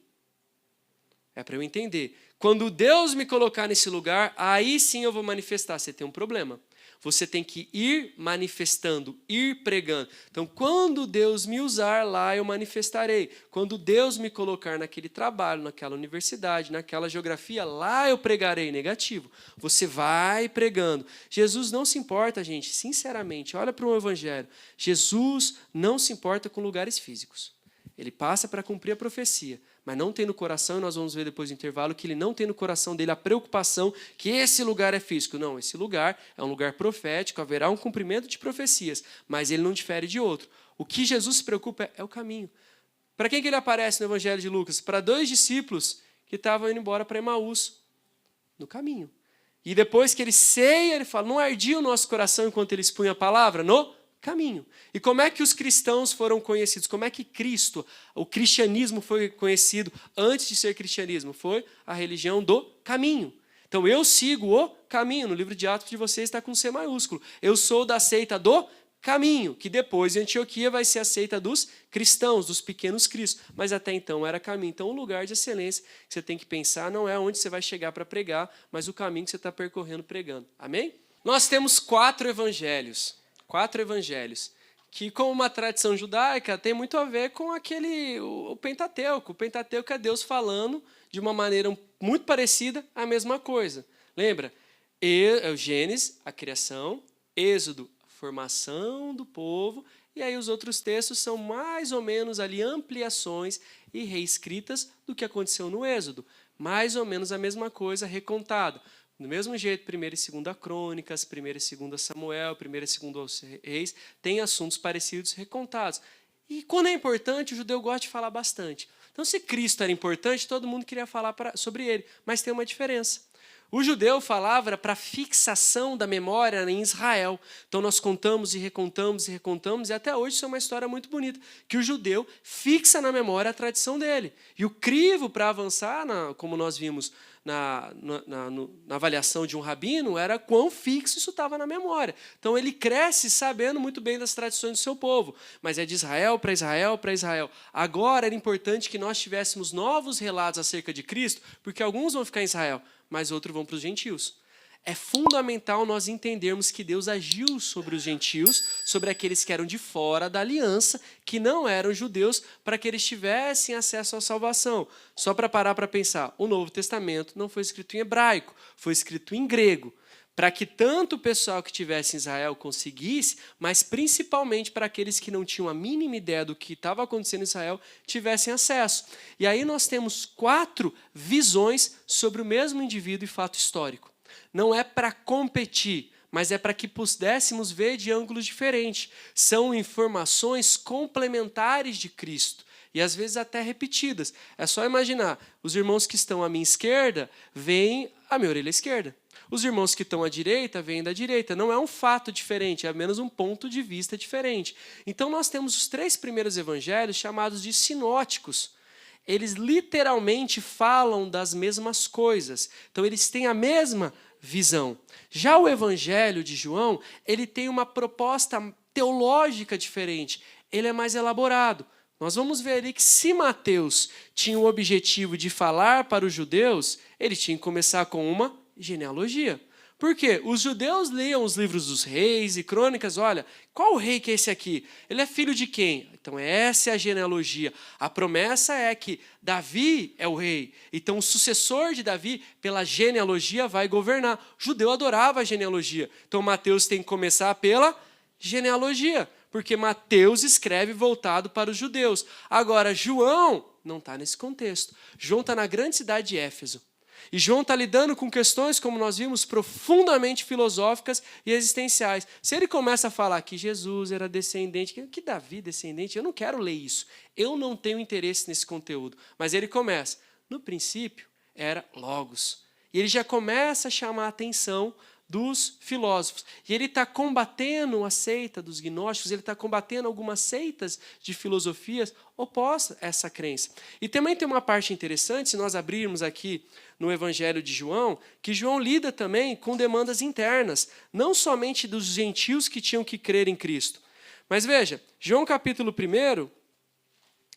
É para eu entender. Quando Deus me colocar nesse lugar, aí sim eu vou manifestar. Você tem um problema. Você tem que ir manifestando, ir pregando. Então, quando Deus me usar lá, eu manifestarei. Quando Deus me colocar naquele trabalho, naquela universidade, naquela geografia, lá eu pregarei. Negativo. Você vai pregando. Jesus não se importa, gente, sinceramente, olha para o evangelho. Jesus não se importa com lugares físicos. Ele passa para cumprir a profecia. Mas não tem no coração, e nós vamos ver depois do intervalo, que ele não tem no coração dele a preocupação que esse lugar é físico. Não, esse lugar é um lugar profético, haverá um cumprimento de profecias, mas ele não difere de outro. O que Jesus se preocupa é o caminho. Para quem que ele aparece no Evangelho de Lucas? Para 2 discípulos que estavam indo embora para Emaús, no caminho. E depois que ele ceia, ele fala, não ardia o nosso coração enquanto ele expunha a palavra? No caminho. E como é que os cristãos foram conhecidos? Como é que Cristo, o cristianismo foi conhecido antes de ser cristianismo? Foi a religião do caminho. Então eu sigo o caminho. No livro de Atos de vocês está com C maiúsculo. Eu sou da seita do caminho, que depois em Antioquia vai ser a seita dos cristãos, dos pequenos cristos. Mas até então era caminho. Então o lugar de excelência que você tem que pensar não é onde você vai chegar para pregar, mas o caminho que você está percorrendo pregando. Amém? Nós temos 4 evangelhos. 4 evangelhos, que com uma tradição judaica tem muito a ver com o Pentateuco. O Pentateuco é Deus falando de uma maneira muito parecida a mesma coisa. Lembra? O Gênesis, a criação, Êxodo, a formação do povo, e aí os outros textos são mais ou menos ali ampliações e reescritas do que aconteceu no Êxodo. Mais ou menos a mesma coisa recontada. Do mesmo jeito, 1 e 2 Crônicas, 1 e 2 Samuel, 1 e 2 Reis, tem assuntos parecidos recontados. E quando é importante, o judeu gosta de falar bastante. Então, se Cristo era importante, todo mundo queria falar sobre ele, mas tem uma diferença. O judeu falava para fixação da memória em Israel. Então, nós contamos e recontamos e recontamos, e até hoje isso é uma história muito bonita, que o judeu fixa na memória a tradição dele. E o crivo para avançar, como nós vimos na avaliação de um rabino, era quão fixo isso estava na memória. Então, ele cresce sabendo muito bem das tradições do seu povo, mas é de Israel para Israel para Israel. Agora, era importante que nós tivéssemos novos relatos acerca de Cristo, porque alguns vão ficar em Israel, mas outros vão para os gentios. É fundamental nós entendermos que Deus agiu sobre os gentios, sobre aqueles que eram de fora da aliança, que não eram judeus, para que eles tivessem acesso à salvação. Só para parar para pensar, o Novo Testamento não foi escrito em hebraico, foi escrito em grego, para que tanto o pessoal que estivesse em Israel conseguisse, mas principalmente para aqueles que não tinham a mínima ideia do que estava acontecendo em Israel, tivessem acesso. E aí nós temos 4 visões sobre o mesmo indivíduo e fato histórico. Não é para competir, mas é para que pudéssemos ver de ângulos diferentes. São informações complementares de Cristo. e às vezes até repetidas. É só imaginar, os irmãos que estão à minha esquerda veem a minha orelha esquerda. Os irmãos que estão à direita veem da direita. Não é um fato diferente, é apenas um ponto de vista diferente. Então nós temos os 3 primeiros evangelhos chamados de sinóticos. Eles literalmente falam das mesmas coisas. Então eles têm a mesma visão. Já o evangelho de João, ele tem uma proposta teológica diferente. Ele é mais elaborado. Nós vamos ver ali que se Mateus tinha o objetivo de falar para os judeus, ele tinha que começar com uma genealogia. Por quê? Os judeus liam os livros dos reis e crônicas, olha, qual rei que é esse aqui? Ele é filho de quem? Então essa é a genealogia. A promessa é que Davi é o rei. Então o sucessor de Davi, pela genealogia, vai governar. O judeu adorava a genealogia. Então Mateus tem que começar pela genealogia, porque Mateus escreve voltado para os judeus. Agora, João não está nesse contexto. João está na grande cidade de Éfeso. E João está lidando com questões, como nós vimos, profundamente filosóficas e existenciais. Se ele começa a falar que Jesus era descendente, que Davi descendente, eu não quero ler isso. Eu não tenho interesse nesse conteúdo. Mas ele começa. No princípio, era Logos. E ele já começa a chamar a atenção dos filósofos. E ele está combatendo a seita dos gnósticos, ele está combatendo algumas seitas de filosofias opostas a essa crença. E também tem uma parte interessante, se nós abrirmos aqui no Evangelho de João, que João lida também com demandas internas, não somente dos gentios que tinham que crer em Cristo. Mas veja, João capítulo 1,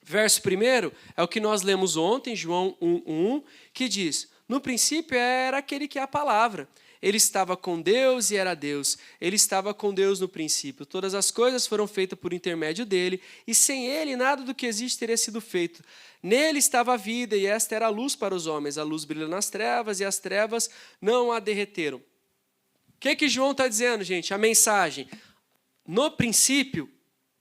verso 1, é o que nós lemos ontem, João 1:1, que diz, no princípio era aquele que é a palavra. Ele estava com Deus e era Deus. Ele estava com Deus no princípio. Todas as coisas foram feitas por intermédio dele, e sem ele nada do que existe teria sido feito. Nele estava a vida, e esta era a luz para os homens. A luz brilha nas trevas, e as trevas não a derreteram. O que João está dizendo, gente? A mensagem. No princípio,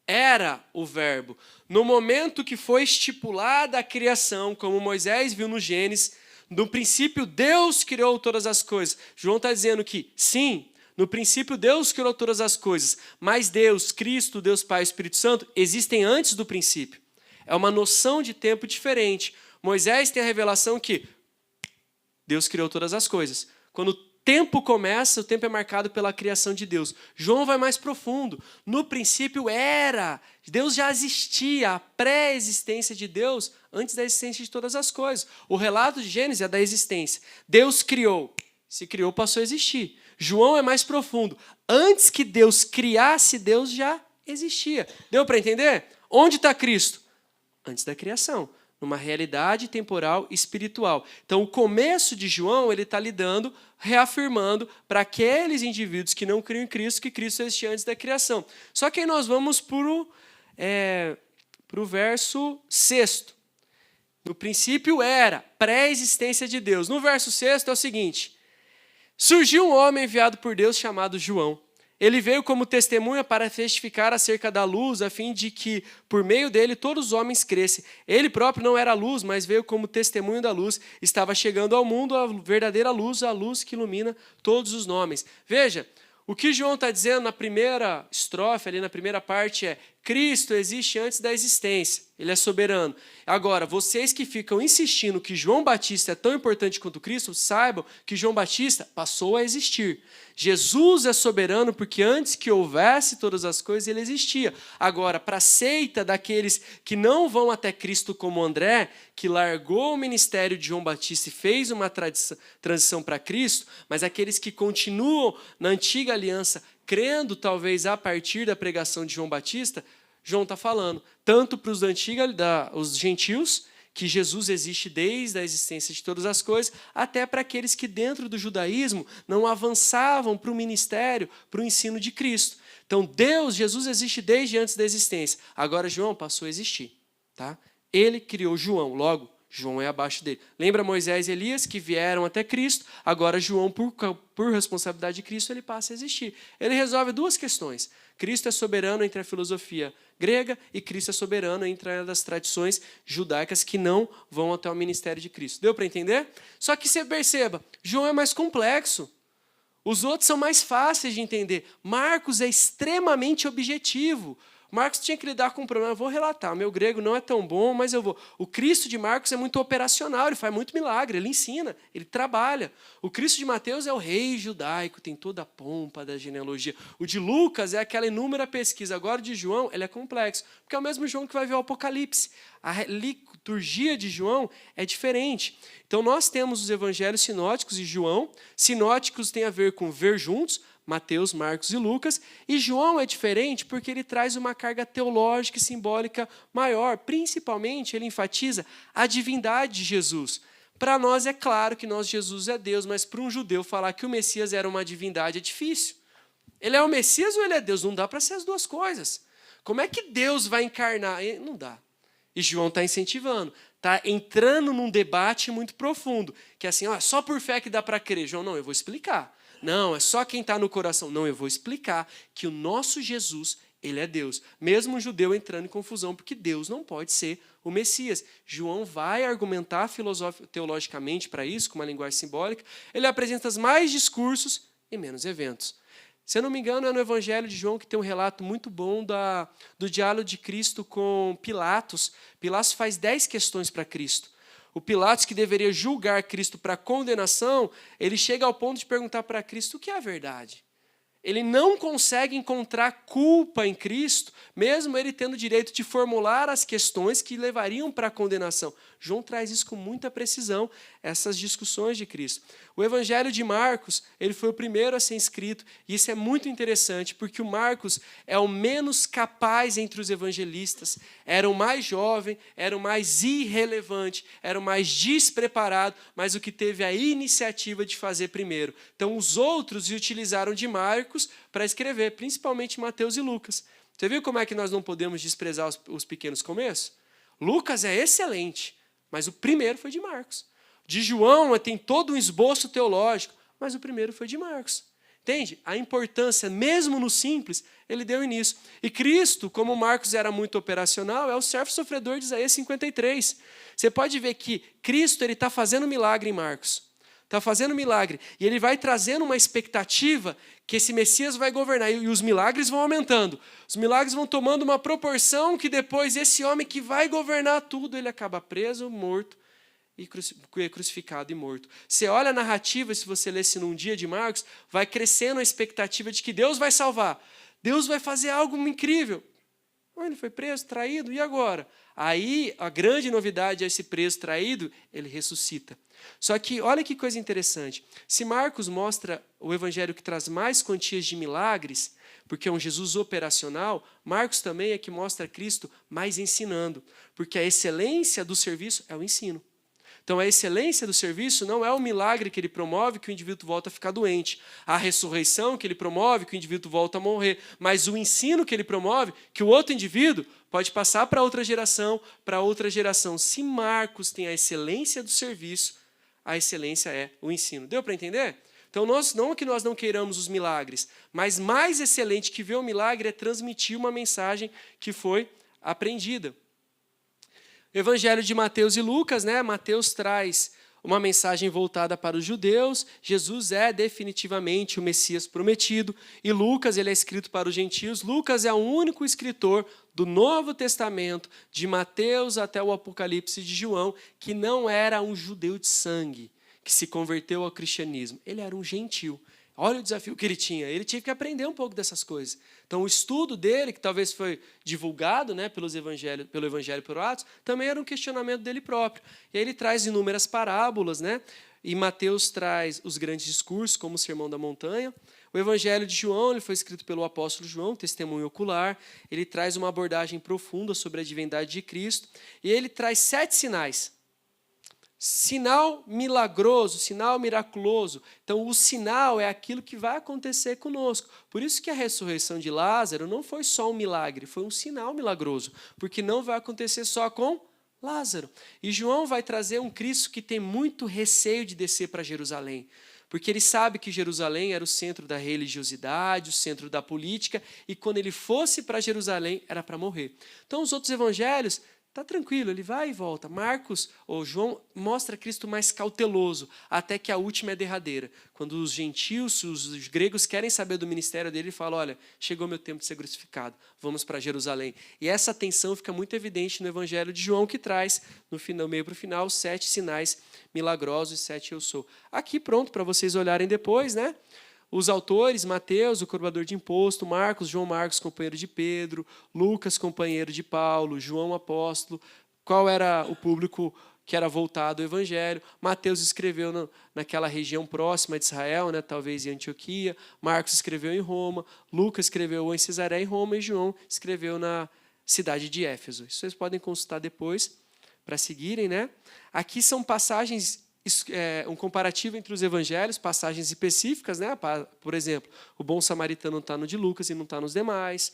era o verbo. No momento que foi estipulada a criação, como Moisés viu no Gênesis, no princípio, Deus criou todas as coisas. João está dizendo que, sim, no princípio, Deus criou todas as coisas, mas Deus, Cristo, Deus Pai e Espírito Santo existem antes do princípio. É uma noção de tempo diferente. Moisés tem a revelação que Deus criou todas as coisas. Quando o tempo começa, o tempo é marcado pela criação de Deus. João vai mais profundo. No princípio era, Deus já existia, a pré-existência de Deus antes da existência de todas as coisas. O relato de Gênesis é da existência. Deus criou. Se criou, passou a existir. João é mais profundo. Antes que Deus criasse, Deus já existia. Deu para entender? Onde está Cristo? Antes da criação. Numa realidade temporal e espiritual. Então, o começo de João, ele está lidando, reafirmando para aqueles indivíduos que não criam em Cristo, que Cristo existia antes da criação. Só que aí nós vamos para o verso 6. No princípio era, pré-existência de Deus. No verso 6 é o seguinte, surgiu um homem enviado por Deus chamado João. Ele veio como testemunha para testificar acerca da luz, a fim de que, por meio dele, todos os homens crescem. Ele próprio não era a luz, mas veio como testemunho da luz. Estava chegando ao mundo a verdadeira luz, a luz que ilumina todos os homens. Veja, o que João está dizendo na primeira estrofe, ali na primeira parte, é Cristo existe antes da existência. Ele é soberano. Agora, vocês que ficam insistindo que João Batista é tão importante quanto Cristo, saibam que João Batista passou a existir. Jesus é soberano porque antes que houvesse todas as coisas, ele existia. Agora, para a seita daqueles que não vão até Cristo como André, que largou o ministério de João Batista e fez uma transição para Cristo, mas aqueles que continuam na antiga aliança, crendo talvez a partir da pregação de João Batista, João está falando, tanto para os gentios, que Jesus existe desde a existência de todas as coisas, até para aqueles que dentro do judaísmo não avançavam para o ministério, para o ensino de Cristo. Então Jesus existe desde antes da existência. Agora João passou a existir. Tá? Ele criou João, logo João é abaixo dele. Lembra Moisés e Elias que vieram até Cristo, agora João, por responsabilidade de Cristo, ele passa a existir. Ele resolve duas questões. Cristo é soberano entre a filosofia grega e Cristo é soberano entre as tradições judaicas que não vão até o ministério de Cristo. Deu para entender? Só que você perceba, João é mais complexo. Os outros são mais fáceis de entender. Marcos é extremamente objetivo. Marcos tinha que lidar com um problema. Eu vou relatar, meu grego não é tão bom, mas eu vou. O Cristo de Marcos é muito operacional, ele faz muito milagre, ele ensina, ele trabalha. O Cristo de Mateus é o rei judaico, tem toda a pompa da genealogia. O de Lucas é aquela inúmera pesquisa. Agora o de João, ele é complexo, porque é o mesmo João que vai ver o Apocalipse. A liturgia de João é diferente. Então nós temos os evangelhos sinóticos e João. Sinóticos tem a ver com ver juntos, Mateus, Marcos e Lucas, e João é diferente porque ele traz uma carga teológica e simbólica maior. Principalmente, ele enfatiza a divindade de Jesus. Para nós é claro que Jesus é Deus, mas para um judeu falar que o Messias era uma divindade é difícil. Ele é o Messias ou ele é Deus? Não dá para ser as duas coisas. Como é que Deus vai encarnar? Não dá. E João está incentivando, está entrando num debate muito profundo, que é assim, só por fé que dá para crer. João, não, eu vou explicar. Não, é só quem está no coração. Não, eu vou explicar que o nosso Jesus, ele é Deus. Mesmo um judeu entrando em confusão, porque Deus não pode ser o Messias. João vai argumentar teologicamente para isso, com uma linguagem simbólica. Ele apresenta mais discursos e menos eventos. Se eu não me engano, é no Evangelho de João que tem um relato muito bom do diálogo de Cristo com Pilatos. Pilatos faz 10 questões para Cristo. O Pilatos, que deveria julgar Cristo para condenação, ele chega ao ponto de perguntar para Cristo o que é a verdade. Ele não consegue encontrar culpa em Cristo, mesmo ele tendo o direito de formular as questões que levariam para a condenação. João traz isso com muita precisão, essas discussões de Cristo. O Evangelho de Marcos, ele foi o primeiro a ser escrito, e isso é muito interessante, porque o Marcos é o menos capaz entre os evangelistas, era o mais jovem, era o mais irrelevante, era o mais despreparado, mas o que teve a iniciativa de fazer primeiro. Então, os outros utilizaram de Marcos para escrever, principalmente Mateus e Lucas. Você viu como é que nós não podemos desprezar os pequenos começos? Lucas é excelente, mas o primeiro foi de Marcos. De João tem todo um esboço teológico, mas o primeiro foi de Marcos. Entende? A importância, mesmo no simples, ele deu início. E Cristo, como Marcos era muito operacional, é o servo sofredor de Isaías 53. Você pode ver que Cristo está fazendo milagre em Marcos. Está fazendo milagre. E ele vai trazendo uma expectativa que esse Messias vai governar. E os milagres vão aumentando. Os milagres vão tomando uma proporção que depois esse homem que vai governar tudo, ele acaba preso, morto, e crucificado e morto. Você olha a narrativa, se você lesse num dia de Marcos, vai crescendo a expectativa de que Deus vai salvar. Deus vai fazer algo incrível. Ele foi preso, traído, e agora? Aí, a grande novidade é esse preso traído, ele ressuscita. Só que, olha que coisa interessante. Se Marcos mostra o evangelho que traz mais quantias de milagres, porque é um Jesus operacional, Marcos também é que mostra Cristo mais ensinando, porque a excelência do serviço é o ensino. Então, a excelência do serviço não é o milagre que ele promove, que o indivíduo volta a ficar doente. A ressurreição que ele promove, que o indivíduo volta a morrer. Mas o ensino que ele promove, que o outro indivíduo pode passar para outra geração, para outra geração. Se Marcos tem a excelência do serviço, a excelência é o ensino. Deu para entender? Então, não que nós não queiramos os milagres, mas mais excelente que ver o milagre é transmitir uma mensagem que foi aprendida. Evangelho de Mateus e Lucas, Mateus traz uma mensagem voltada para os judeus. Jesus é definitivamente o Messias prometido. E Lucas, ele é escrito para os gentios. Lucas é o único escritor do Novo Testamento, de Mateus até o Apocalipse de João, que não era um judeu de sangue, que se converteu ao cristianismo. Ele era um gentil. Olha o desafio que ele tinha. Ele tinha que aprender um pouco dessas coisas. Então, o estudo dele, que talvez foi divulgado pelo Evangelho por Atos, também era um questionamento dele próprio. E aí ele traz inúmeras parábolas, E Mateus traz os grandes discursos, como o Sermão da Montanha. O Evangelho de João, ele foi escrito pelo apóstolo João, testemunho ocular. Ele traz uma abordagem profunda sobre a divindade de Cristo. E ele traz 7 sinais. Sinal milagroso, sinal miraculoso. Então, o sinal é aquilo que vai acontecer conosco. Por isso que a ressurreição de Lázaro não foi só um milagre, foi um sinal milagroso. Porque não vai acontecer só com Lázaro. E João vai trazer um Cristo que tem muito receio de descer para Jerusalém. Porque ele sabe que Jerusalém era o centro da religiosidade, o centro da política, e quando ele fosse para Jerusalém, era para morrer. Então, os outros evangelhos Tá tranquilo, ele vai e volta. Marcos, ou João, mostra Cristo mais cauteloso, até que a última é derradeira. Quando os gentios, os gregos querem saber do ministério dele, ele fala, olha, chegou meu tempo de ser crucificado, vamos para Jerusalém. E essa tensão fica muito evidente no Evangelho de João, que traz, no meio para o final, 7 sinais milagrosos e 7 eu sou. Aqui pronto para vocês olharem depois, né? Os autores, Mateus, o cobrador de imposto, Marcos, João Marcos, companheiro de Pedro, Lucas, companheiro de Paulo, João, apóstolo, qual era o público que era voltado ao evangelho. Mateus escreveu naquela região próxima de Israel, né, talvez em Antioquia, Marcos escreveu em Roma, Lucas escreveu em Cesareia, em Roma, e João escreveu na cidade de Éfeso. Isso vocês podem consultar depois para seguirem, né? Aqui são passagens, um comparativo entre os evangelhos, passagens específicas, né? Por exemplo, o bom samaritano está no de Lucas e não está nos demais.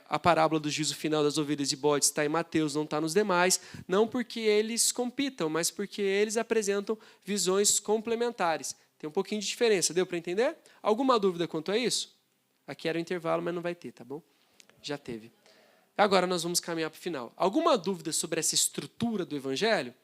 A parábola do juízo final das ovelhas e bodes está em Mateus, não está nos demais. Não porque eles compitam, mas porque eles apresentam visões complementares. Tem um pouquinho de diferença, deu para entender? Alguma dúvida quanto a isso? Aqui era o intervalo, mas não vai ter, tá bom? Já teve. Agora nós vamos caminhar para o final. Alguma dúvida sobre essa estrutura do evangelho?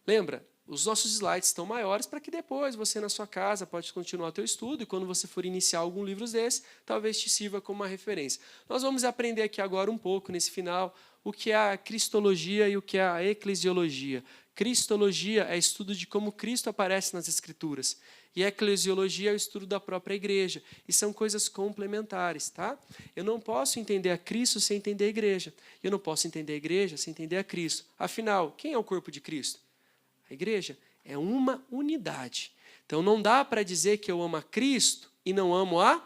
Lembra? Os nossos slides estão maiores para que depois você, na sua casa, pode continuar o teu estudo e quando você for iniciar algum livro desse, talvez te sirva como uma referência. Nós vamos aprender aqui agora um pouco, nesse final, o que é a cristologia e o que é a eclesiologia. Cristologia é estudo de como Cristo aparece nas Escrituras. E a eclesiologia é o estudo da própria igreja. E são coisas complementares, tá? Eu não posso entender a Cristo sem entender a igreja. Eu não posso entender a igreja sem entender a Cristo. Afinal, quem é o corpo de Cristo? A igreja é uma unidade. Então não dá para dizer que eu amo a Cristo e não amo a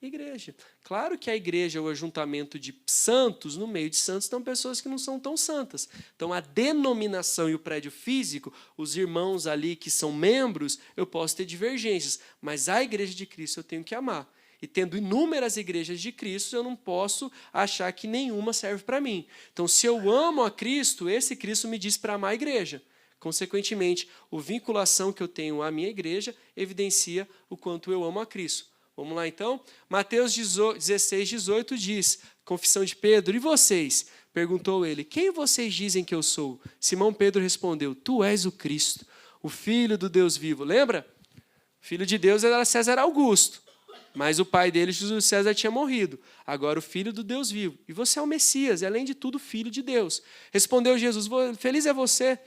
igreja. Claro que a igreja é o ajuntamento de santos, no meio de santos estão pessoas que não são tão santas. Então a denominação e o prédio físico, os irmãos ali que são membros, eu posso ter divergências, mas a igreja de Cristo eu tenho que amar. E tendo inúmeras igrejas de Cristo, eu não posso achar que nenhuma serve para mim. Então se eu amo a Cristo, esse Cristo me diz para amar a igreja. Consequentemente, a vinculação que eu tenho à minha igreja evidencia o quanto eu amo a Cristo. Vamos lá então? Mateus 16, 18 diz, confissão de Pedro, e vocês? Perguntou ele, quem vocês dizem que eu sou? Simão Pedro respondeu, tu és o Cristo, o Filho do Deus vivo. Lembra? O filho de Deus era César Augusto, mas o pai dele, Jesus César, tinha morrido. Agora o Filho do Deus vivo. E você é o Messias, e além de tudo, Filho de Deus. Respondeu Jesus, feliz é você,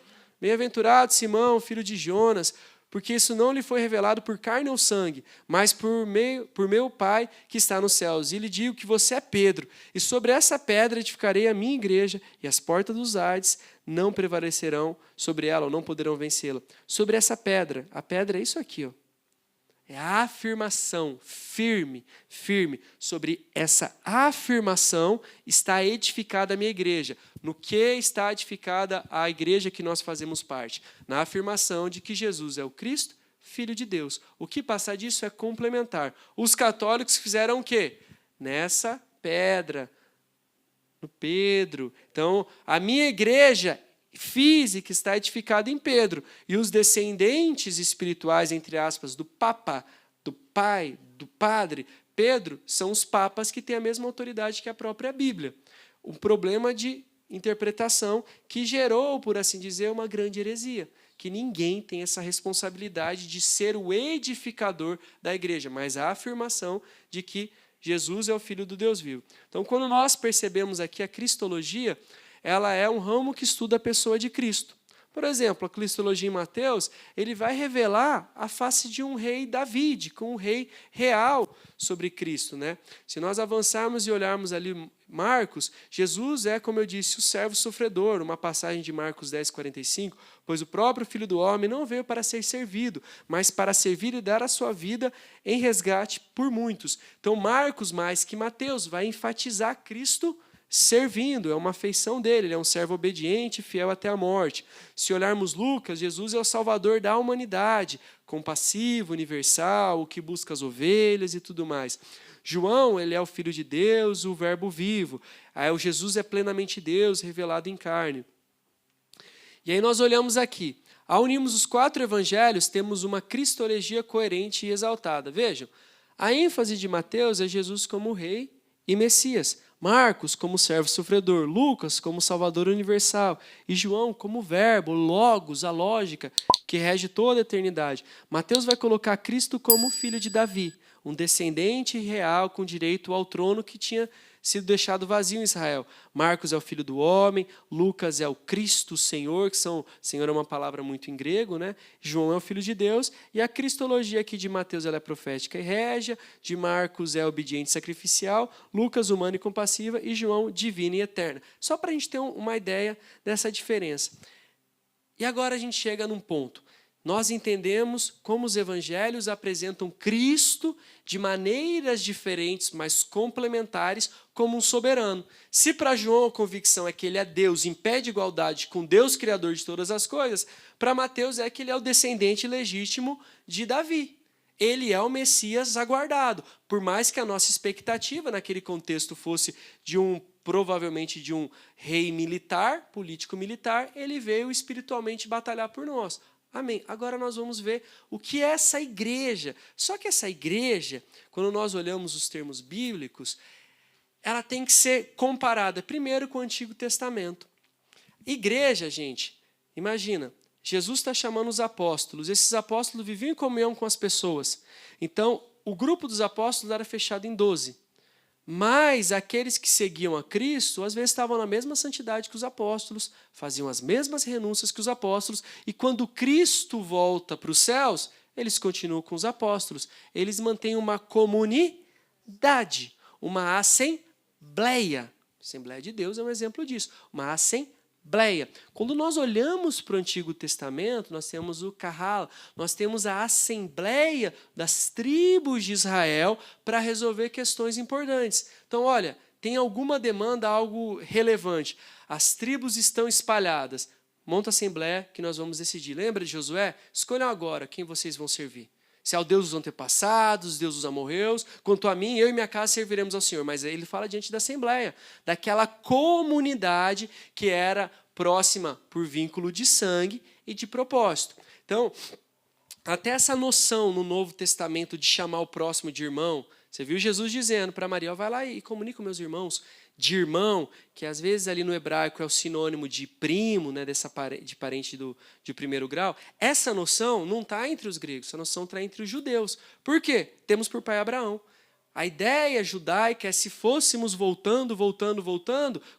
bem-aventurado Simão, filho de Jonas, porque isso não lhe foi revelado por carne ou sangue, mas por meu Pai que está nos céus. E lhe digo que você é Pedro, e sobre essa pedra edificarei a minha igreja, e as portas dos Hades não prevalecerão sobre ela, ou não poderão vencê-la. Sobre essa pedra, a pedra é isso aqui, ó. É a afirmação firme. Sobre essa afirmação está edificada a minha igreja. No que está edificada a igreja que nós fazemos parte? Na afirmação de que Jesus é o Cristo, Filho de Deus. O que passar disso é complementar. Os católicos fizeram o quê? Nessa pedra, no Pedro. Então, a minha igreja física está edificada em Pedro. E os descendentes espirituais, entre aspas, do Papa, do Pai, do Padre, Pedro, são os papas que têm a mesma autoridade que a própria Bíblia. Um problema de interpretação que gerou, por assim dizer, uma grande heresia. Que ninguém tem essa responsabilidade de ser o edificador da igreja, mas a afirmação de que Jesus é o Filho do Deus vivo. Então, quando nós percebemos aqui a cristologia, ela é um ramo que estuda a pessoa de Cristo. Por exemplo, a cristologia em Mateus, ele vai revelar a face de um rei Davi, com um rei real sobre Cristo, né? Se nós avançarmos e olharmos ali Marcos, Jesus é, como eu disse, o servo sofredor, uma passagem de Marcos 10, 45, pois o próprio Filho do Homem não veio para ser servido, mas para servir e dar a sua vida em resgate por muitos. Então, Marcos, mais que Mateus, vai enfatizar Cristo servindo, é uma feição dele, ele é um servo obediente, fiel até a morte. Se olharmos Lucas, Jesus é o salvador da humanidade, compassivo, universal, o que busca as ovelhas e tudo mais. João, ele é o Filho de Deus, o verbo vivo. Aí o Jesus é plenamente Deus, revelado em carne. E aí nós olhamos aqui, ao unirmos os 4 evangelhos, temos uma cristologia coerente e exaltada. Vejam, a ênfase de Mateus é Jesus como rei e Messias. Marcos como servo sofredor, Lucas como salvador universal e João como verbo, logos, a lógica que rege toda a eternidade. Mateus vai colocar Cristo como filho de Davi, um descendente real com direito ao trono que tinha sido deixado vazio em Israel. Marcos é o filho do homem, Lucas é o Cristo, Senhor, Senhor é uma palavra muito em grego, né? João é o filho de Deus, e a cristologia aqui de Mateus ela é profética e régia, de Marcos é obediente e sacrificial, Lucas humana e compassiva, e João divina e eterna. Só para a gente ter uma ideia dessa diferença. E agora a gente chega num ponto. Nós entendemos como os evangelhos apresentam Cristo de maneiras diferentes, mas complementares, como um soberano. Se para João a convicção é que ele é Deus, em pé de igualdade com Deus, Criador de todas as coisas, para Mateus é que ele é o descendente legítimo de Davi. Ele é o Messias aguardado. Por mais que a nossa expectativa naquele contexto fosse provavelmente de um rei militar, político-militar, ele veio espiritualmente batalhar por nós. Amém. Agora nós vamos ver o que é essa igreja. Só que essa igreja, quando nós olhamos os termos bíblicos, ela tem que ser comparada primeiro com o Antigo Testamento. Igreja, gente, imagina, Jesus está chamando os apóstolos. Esses apóstolos viviam em comunhão com as pessoas. Então, o grupo dos apóstolos era fechado em 12. Mas aqueles que seguiam a Cristo, às vezes estavam na mesma santidade que os apóstolos, faziam as mesmas renúncias que os apóstolos, e quando Cristo volta para os céus, eles continuam com os apóstolos. Eles mantêm uma comunidade, uma assembleia. Assembleia de Deus é um exemplo disso, uma assembleia. Quando nós olhamos para o Antigo Testamento, nós temos o Kahal, nós temos a assembleia das tribos de Israel para resolver questões importantes. Então, olha, tem alguma demanda, algo relevante. As tribos estão espalhadas. Monta a assembleia que nós vamos decidir. Lembra de Josué? Escolham agora quem vocês vão servir. Se é o Deus dos antepassados, Deus dos amorreus, quanto a mim, eu e minha casa serviremos ao Senhor. Mas aí ele fala diante da assembleia, daquela comunidade que era próxima por vínculo de sangue e de propósito. Então, até essa noção no Novo Testamento de chamar o próximo de irmão, você viu Jesus dizendo para Maria, vai lá e comunica com meus irmãos, de irmão, que às vezes ali no hebraico é o sinônimo de primo, né, de parente de primeiro grau. Essa noção não está entre os gregos, essa noção está entre os judeus. Por quê? Temos por pai Abraão. A ideia judaica é se fôssemos voltando,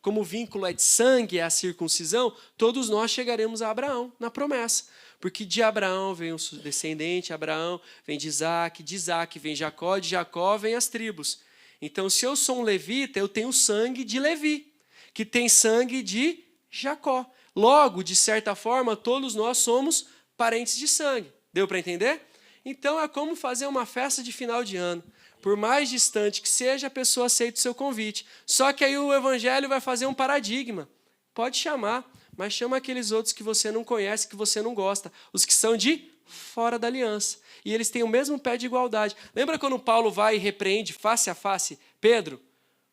como o vínculo é de sangue, é a circuncisão, todos nós chegaremos a Abraão, na promessa. Porque de Abraão vem o descendente, Abraão vem de Isaac vem Jacó, de Jacó vem as tribos. Então, se eu sou um levita, eu tenho sangue de Levi, que tem sangue de Jacó. Logo, de certa forma, todos nós somos parentes de sangue. Deu para entender? Então, é como fazer uma festa de final de ano. Por mais distante que seja, a pessoa aceita o seu convite. Só que aí o evangelho vai fazer um paradigma. Pode chamar, mas chama aqueles outros que você não conhece, que você não gosta. Os que são de fora da aliança. E eles têm o mesmo pé de igualdade. Lembra quando Paulo vai e repreende face a face Pedro?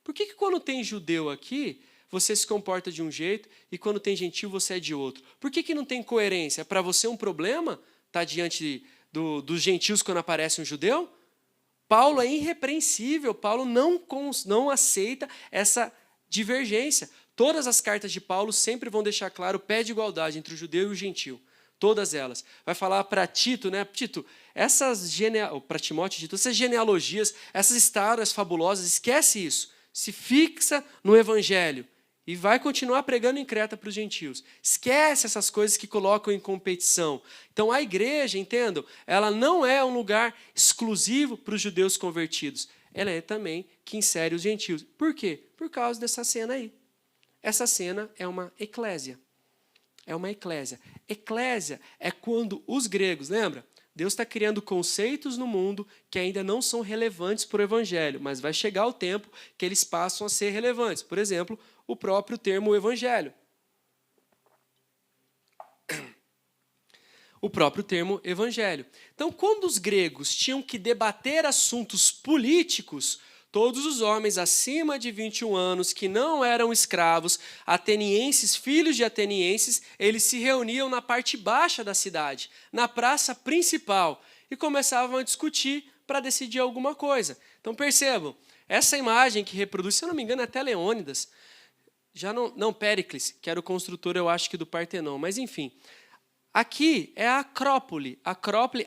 Por que quando tem judeu aqui, você se comporta de um jeito e quando tem gentil você é de outro? Por que não tem coerência? É para você um problema estar diante dos gentios quando aparece um judeu? Paulo é irrepreensível, Paulo não aceita essa divergência. Todas as cartas de Paulo sempre vão deixar claro o pé de igualdade entre o judeu e o gentil. Todas elas. Vai falar para Tito, né? Tito, para Timóteo, Tito, essas genealogias, essas histórias fabulosas, esquece isso. Se fixa no evangelho e vai continuar pregando em Creta para os gentios. Esquece essas coisas que colocam em competição. Então a igreja, entendam, ela não é um lugar exclusivo para os judeus convertidos. Ela é também que insere os gentios. Por quê? Por causa dessa cena aí. Essa cena é uma eclésia. É uma eclésia. Eclésia é quando os gregos, lembra? Deus está criando conceitos no mundo que ainda não são relevantes para o evangelho, mas vai chegar o tempo que eles passam a ser relevantes. Por exemplo, o próprio termo evangelho. O próprio termo evangelho. Então, quando os gregos tinham que debater assuntos políticos, todos os homens acima de 21 anos que não eram escravos, atenienses, filhos de atenienses, eles se reuniam na parte baixa da cidade, na praça principal, e começavam a discutir para decidir alguma coisa. Então percebam, essa imagem que reproduz, se eu não me engano, é até Leônidas, já não Péricles, que era o construtor, eu acho que do Partenon, mas enfim. Aqui é a Acrópole,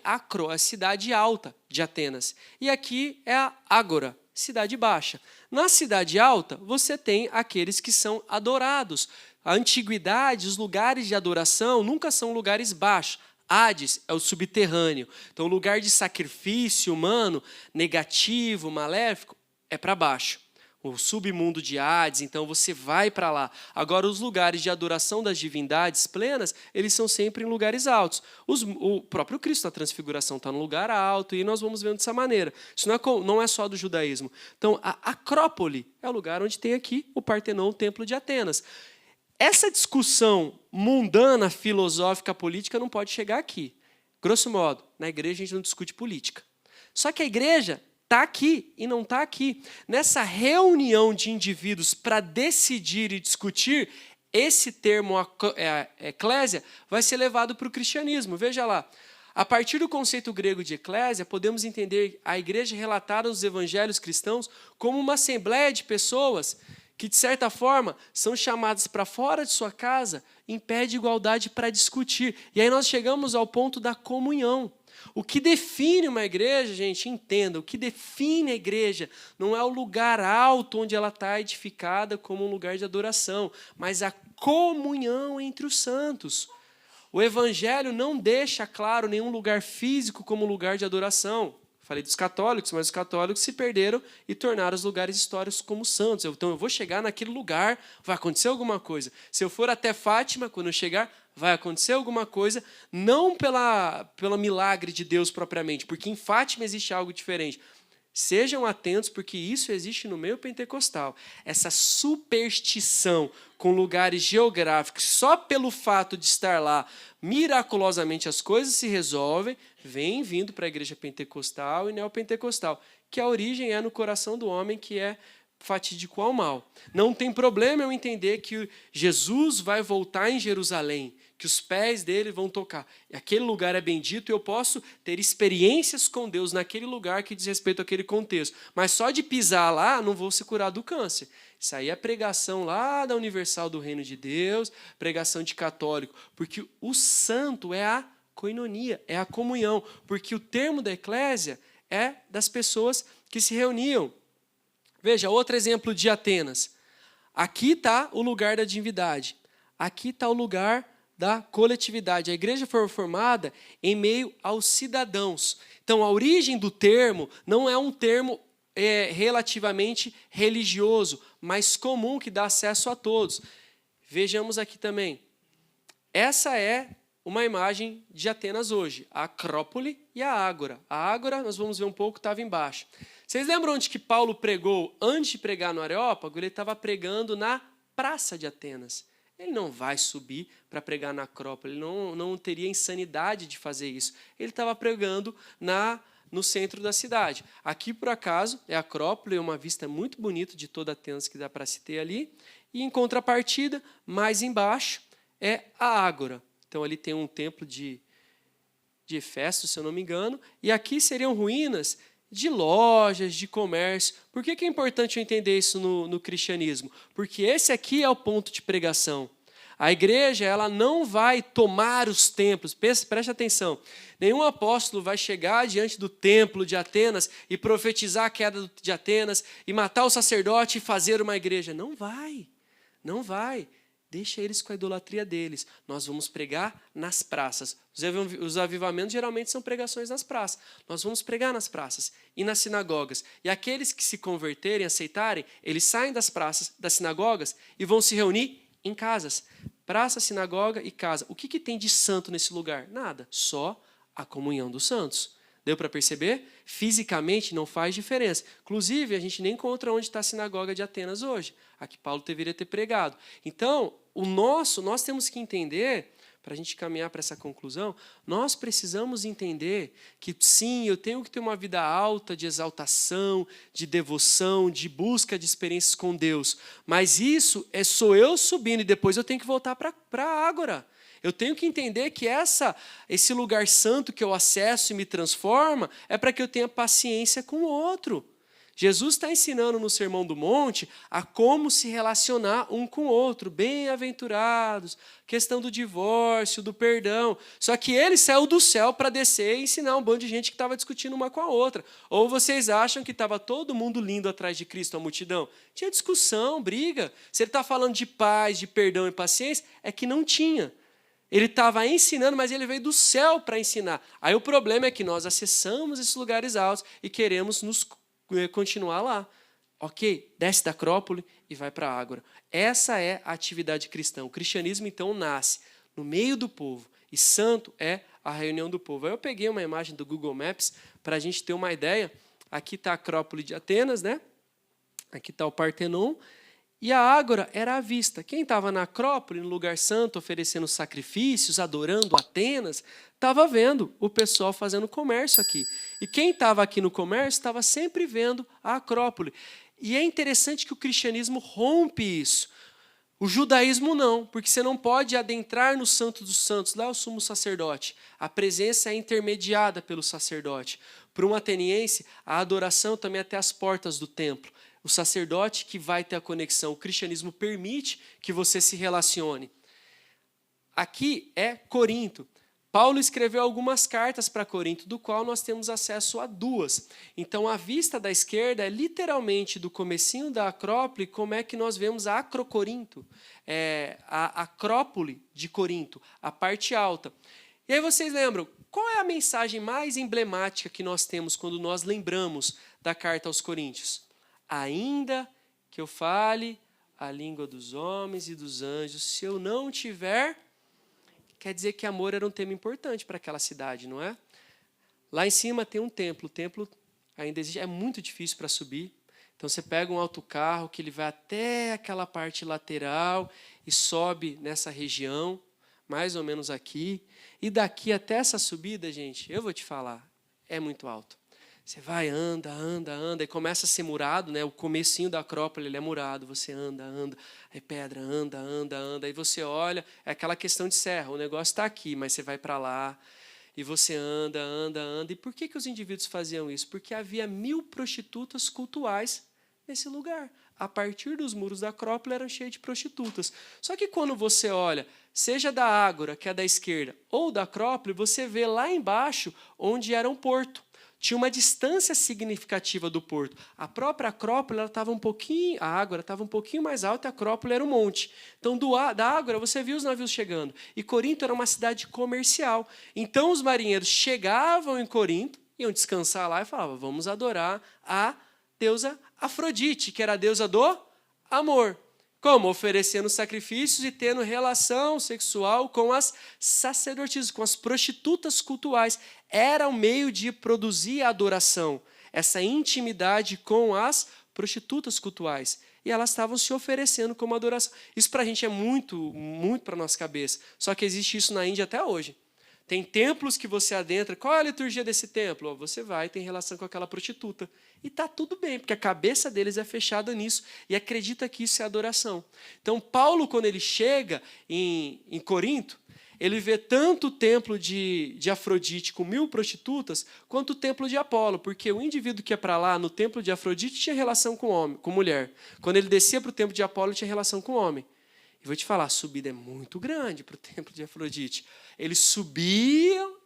Acro, a cidade alta de Atenas. E aqui é a Ágora, cidade baixa. Na cidade alta, você tem aqueles que são adorados. A antiguidade, os lugares de adoração nunca são lugares baixos. Hades é o subterrâneo. Então, o lugar de sacrifício humano, negativo, maléfico, é para baixo. O submundo de Hades, então você vai para lá. Agora, os lugares de adoração das divindades plenas, eles são sempre em lugares altos. O próprio Cristo na transfiguração está num lugar alto, e nós vamos vendo dessa maneira. Isso não é só do judaísmo. Então, a Acrópole é o lugar onde tem aqui o Partenon, o Templo de Atenas. Essa discussão mundana, filosófica, política, não pode chegar aqui. Grosso modo, na igreja a gente não discute política. Só que a igreja está aqui e não está aqui. Nessa reunião de indivíduos para decidir e discutir, esse termo eclésia vai ser levado para o cristianismo. Veja lá, a partir do conceito grego de eclésia, podemos entender a igreja relatada nos evangelhos cristãos como uma assembleia de pessoas que, de certa forma, são chamadas para fora de sua casa em pé de igualdade para discutir. E aí nós chegamos ao ponto da comunhão. O que define uma igreja, gente, entenda, o que define a igreja não é o lugar alto onde ela está edificada como um lugar de adoração, mas a comunhão entre os santos. O evangelho não deixa claro nenhum lugar físico como lugar de adoração. Falei dos católicos, mas os católicos se perderam e tornaram os lugares históricos como santos. Então eu vou chegar naquele lugar, vai acontecer alguma coisa. Se eu for até Fátima, quando eu chegar, vai acontecer alguma coisa, não pelo milagre de Deus propriamente, porque em Fátima existe algo diferente. Sejam atentos, porque isso existe no meio pentecostal. Essa superstição com lugares geográficos, só pelo fato de estar lá, miraculosamente as coisas se resolvem, vem vindo para a igreja pentecostal e neopentecostal, que a origem é no coração do homem, que é fatídico ao mal. Não tem problema eu entender que Jesus vai voltar em Jerusalém, que os pés dele vão tocar. E aquele lugar é bendito e eu posso ter experiências com Deus naquele lugar que diz respeito àquele contexto. Mas só de pisar lá, não vou ser curado do câncer. Isso aí é pregação lá da Universal do Reino de Deus, pregação de católico. Porque o santo é a koinonia, é a comunhão. Porque o termo da eclésia é das pessoas que se reuniam. Veja, outro exemplo de Atenas. Aqui está o lugar da divindade. Aqui está o lugar da coletividade. A igreja foi formada em meio aos cidadãos. Então, a origem do termo não é um termo relativamente religioso, mas comum, que dá acesso a todos. Vejamos aqui também. Essa é uma imagem de Atenas hoje, a Acrópole e a Ágora. A Ágora, nós vamos ver um pouco, estava embaixo. Vocês lembram onde que Paulo pregou antes de pregar no Areópago? Ele estava pregando na Praça de Atenas. Ele não vai subir para pregar na Acrópole, ele não teria insanidade de fazer isso. Ele estava pregando no centro da cidade. Aqui, por acaso, é a Acrópole, é uma vista muito bonita de toda Atenas que dá para se ter ali. E, em contrapartida, mais embaixo, é a Ágora. Então, ali tem um templo de Hefesto, se eu não me engano. E aqui seriam ruínas de lojas, de comércio. Por que é importante eu entender isso no cristianismo? Porque esse aqui é o ponto de pregação. A igreja, ela não vai tomar os templos. Preste atenção. Nenhum apóstolo vai chegar diante do templo de Atenas e profetizar a queda de Atenas e matar o sacerdote e fazer uma igreja. Não vai. Não vai. Deixa eles com a idolatria deles. Nós vamos pregar nas praças. Os avivamentos geralmente são pregações nas praças. Nós vamos pregar nas praças e nas sinagogas. E aqueles que se converterem, aceitarem, eles saem das praças, das sinagogas e vão se reunir em casas. Praça, sinagoga e casa. O que tem de santo nesse lugar? Nada. Só a comunhão dos santos. Deu para perceber? Fisicamente não faz diferença. Inclusive, a gente nem encontra onde está a sinagoga de Atenas hoje. Aqui Paulo deveria ter pregado. Então, nós temos que entender, para a gente caminhar para essa conclusão, nós precisamos entender que sim, eu tenho que ter uma vida alta de exaltação, de devoção, de busca de experiências com Deus. Mas isso sou eu subindo e depois eu tenho que voltar para a Ágora. Eu tenho que entender que esse lugar santo que eu acesso e me transforma é para que eu tenha paciência com o outro. Jesus está ensinando no Sermão do Monte a como se relacionar um com o outro, bem-aventurados, questão do divórcio, do perdão. Só que ele saiu do céu para descer e ensinar um bando de gente que estava discutindo uma com a outra. Ou vocês acham que estava todo mundo lindo atrás de Cristo, a multidão? Tinha discussão, briga. Se ele está falando de paz, de perdão e paciência, é que não tinha. Ele estava ensinando, mas ele veio do céu para ensinar. Aí o problema é que nós acessamos esses lugares altos e queremos nos continuar lá. Ok, desce da Acrópole e vai para a Ágora. Essa é a atividade cristã. O cristianismo, então, nasce no meio do povo. E santo é a reunião do povo. Aí eu peguei uma imagem do Google Maps para a gente ter uma ideia. Aqui está a Acrópole de Atenas, né? Aqui está o Partenon. E a Ágora era à vista. Quem estava na Acrópole, no lugar santo, oferecendo sacrifícios, adorando Atenas, estava vendo o pessoal fazendo comércio aqui. E quem estava aqui no comércio estava sempre vendo a Acrópole. E é interessante que o cristianismo rompe isso. O judaísmo não, porque você não pode adentrar no Santo dos Santos, lá é o sumo sacerdote. A presença é intermediada pelo sacerdote. Para um ateniense, a adoração também é até as portas do templo. O sacerdote que vai ter a conexão. O cristianismo permite que você se relacione. Aqui é Corinto. Paulo escreveu algumas cartas para Corinto, do qual nós temos acesso a 2. Então, a vista da esquerda é literalmente do comecinho da Acrópole, como é que nós vemos a Acrocorinto, a Acrópole de Corinto, a parte alta. E aí vocês lembram, qual é a mensagem mais emblemática que nós temos quando nós lembramos da carta aos Coríntios? Ainda que eu fale a língua dos homens e dos anjos, se eu não tiver... Quer dizer que amor era um tema importante para aquela cidade, não é? Lá em cima tem um templo. O templo ainda existe, é muito difícil para subir. Então você pega um autocarro que ele vai até aquela parte lateral e sobe nessa região, mais ou menos aqui. E daqui até essa subida, gente, eu vou te falar, é muito alto. Você vai, anda, e começa a ser murado, né? O comecinho da Acrópole ele é murado, você anda, aí pedra, anda, aí você olha, é aquela questão de serra, o negócio está aqui, mas você vai para lá, e você anda. E por que os indivíduos faziam isso? Porque havia 1000 prostitutas cultuais nesse lugar. A partir dos muros da Acrópole eram cheios de prostitutas. Só que quando você olha, seja da Ágora, que é da esquerda, ou da Acrópole, você vê lá embaixo onde era um porto. Tinha uma distância significativa do porto. A própria Acrópole ela estava a Ágora estava um pouquinho mais alta e a Acrópole era um monte. Então, da Ágora, você via os navios chegando. E Corinto era uma cidade comercial. Então, os marinheiros chegavam em Corinto, iam descansar lá e falavam, vamos adorar a deusa Afrodite, que era a deusa do amor. Como? Oferecendo sacrifícios e tendo relação sexual com as sacerdotisas, com as prostitutas cultuais. Era o meio de produzir a adoração, essa intimidade com as prostitutas cultuais. E elas estavam se oferecendo como adoração. Isso para a gente é muito, muito para a nossa cabeça. Só que existe isso na Índia até hoje. Tem templos que você adentra. Qual é a liturgia desse templo? Você vai, tem relação com aquela prostituta. E está tudo bem, porque a cabeça deles é fechada nisso e acredita que isso é adoração. Então, Paulo, quando ele chega em Corinto, ele vê tanto o templo de Afrodite com 1000 prostitutas, quanto o templo de Apolo, porque o indivíduo que ia para lá, no templo de Afrodite, tinha relação com homem, com mulher. Quando ele descia para o templo de Apolo, tinha relação com homem. E vou te falar, a subida é muito grande para o templo de Afrodite. Eles subiam,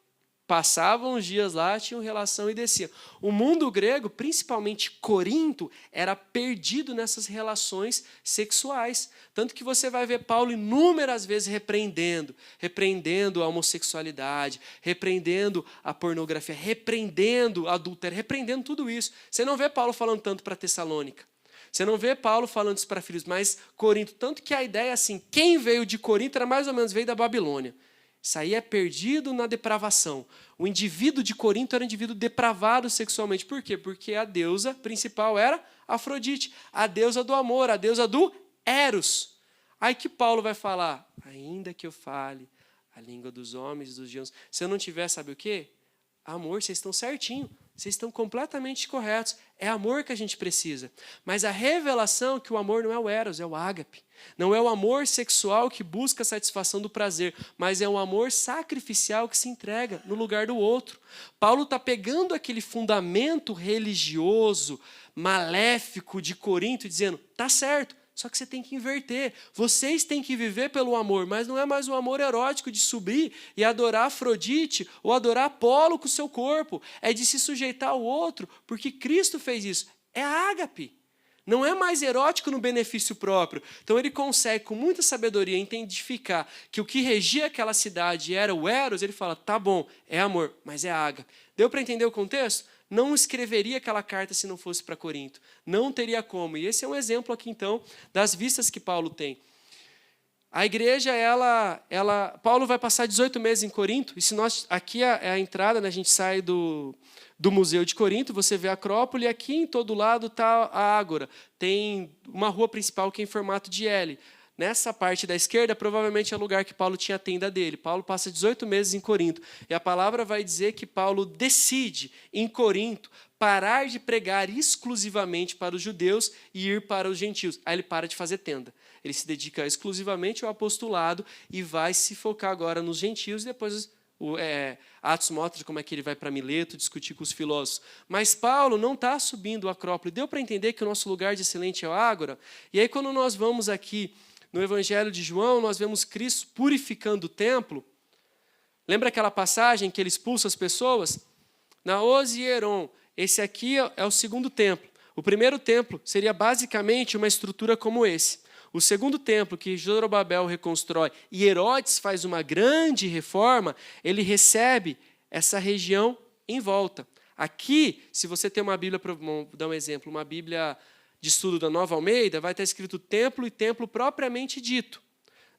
passavam uns dias lá, tinham relação e desciam. O mundo grego, principalmente Corinto, era perdido nessas relações sexuais. Tanto que você vai ver Paulo inúmeras vezes repreendendo a homossexualidade, repreendendo a pornografia, repreendendo a adultério, repreendendo tudo isso. Você não vê Paulo falando tanto para Tessalônica. Você não vê Paulo falando isso para filhos, mas Corinto. Tanto que a ideia é assim, quem veio de Corinto era mais ou menos, veio da Babilônia. Isso aí é perdido na depravação. O indivíduo de Corinto era um indivíduo depravado sexualmente. Por quê? Porque a deusa principal era Afrodite, a deusa do amor, a deusa do Eros. Aí que Paulo vai falar, ainda que eu fale a língua dos homens e dos gênios, se eu não tiver, sabe o quê? Amor, vocês estão certinho. Vocês estão completamente corretos. É amor que a gente precisa. Mas a revelação que o amor não é o eros, é o ágape. Não é o amor sexual que busca a satisfação do prazer, mas é um amor sacrificial que se entrega no lugar do outro. Paulo está pegando aquele fundamento religioso, maléfico de Corinto e dizendo, tá certo, só que você tem que inverter. Vocês têm que viver pelo amor, mas não é mais o amor erótico de subir e adorar Afrodite ou adorar Apolo com o seu corpo. É de se sujeitar ao outro, porque Cristo fez isso. É a ágape. Não é mais erótico no benefício próprio. Então ele consegue, com muita sabedoria, identificar que o que regia aquela cidade era o eros. Ele fala, tá bom, é amor, mas é ágape. Deu para entender o contexto? Não escreveria aquela carta se não fosse para Corinto. Não teria como. E esse é um exemplo aqui, então, das vistas que Paulo tem. A igreja, Paulo vai passar 18 meses em Corinto. E se nós, aqui é a entrada, né, a gente sai do Museu de Corinto, você vê a Acrópole, e aqui em todo lado está a Ágora. Tem uma rua principal que é em formato de L. Nessa parte da esquerda, provavelmente é o lugar que Paulo tinha a tenda dele. Paulo passa 18 meses em Corinto. E a palavra vai dizer que Paulo decide, em Corinto, parar de pregar exclusivamente para os judeus e ir para os gentios. Aí ele para de fazer tenda. Ele se dedica exclusivamente ao apostolado e vai se focar agora nos gentios e depois Atos mostra como é que ele vai para Mileto discutir com os filósofos. Mas Paulo não está subindo o Acrópole. Deu para entender que o nosso lugar de excelente é o Ágora? E aí quando nós vamos aqui no Evangelho de João, nós vemos Cristo purificando o templo. Lembra aquela passagem que ele expulsa as pessoas? Naos e Heron. Esse aqui é o segundo templo. O primeiro templo seria basicamente uma estrutura como esse. O segundo templo, que Zorobabel reconstrói e Herodes faz uma grande reforma, ele recebe essa região em volta. Aqui, se você tem uma Bíblia, vou dar um exemplo, uma Bíblia de estudo da Nova Almeida, vai estar escrito templo e templo propriamente dito.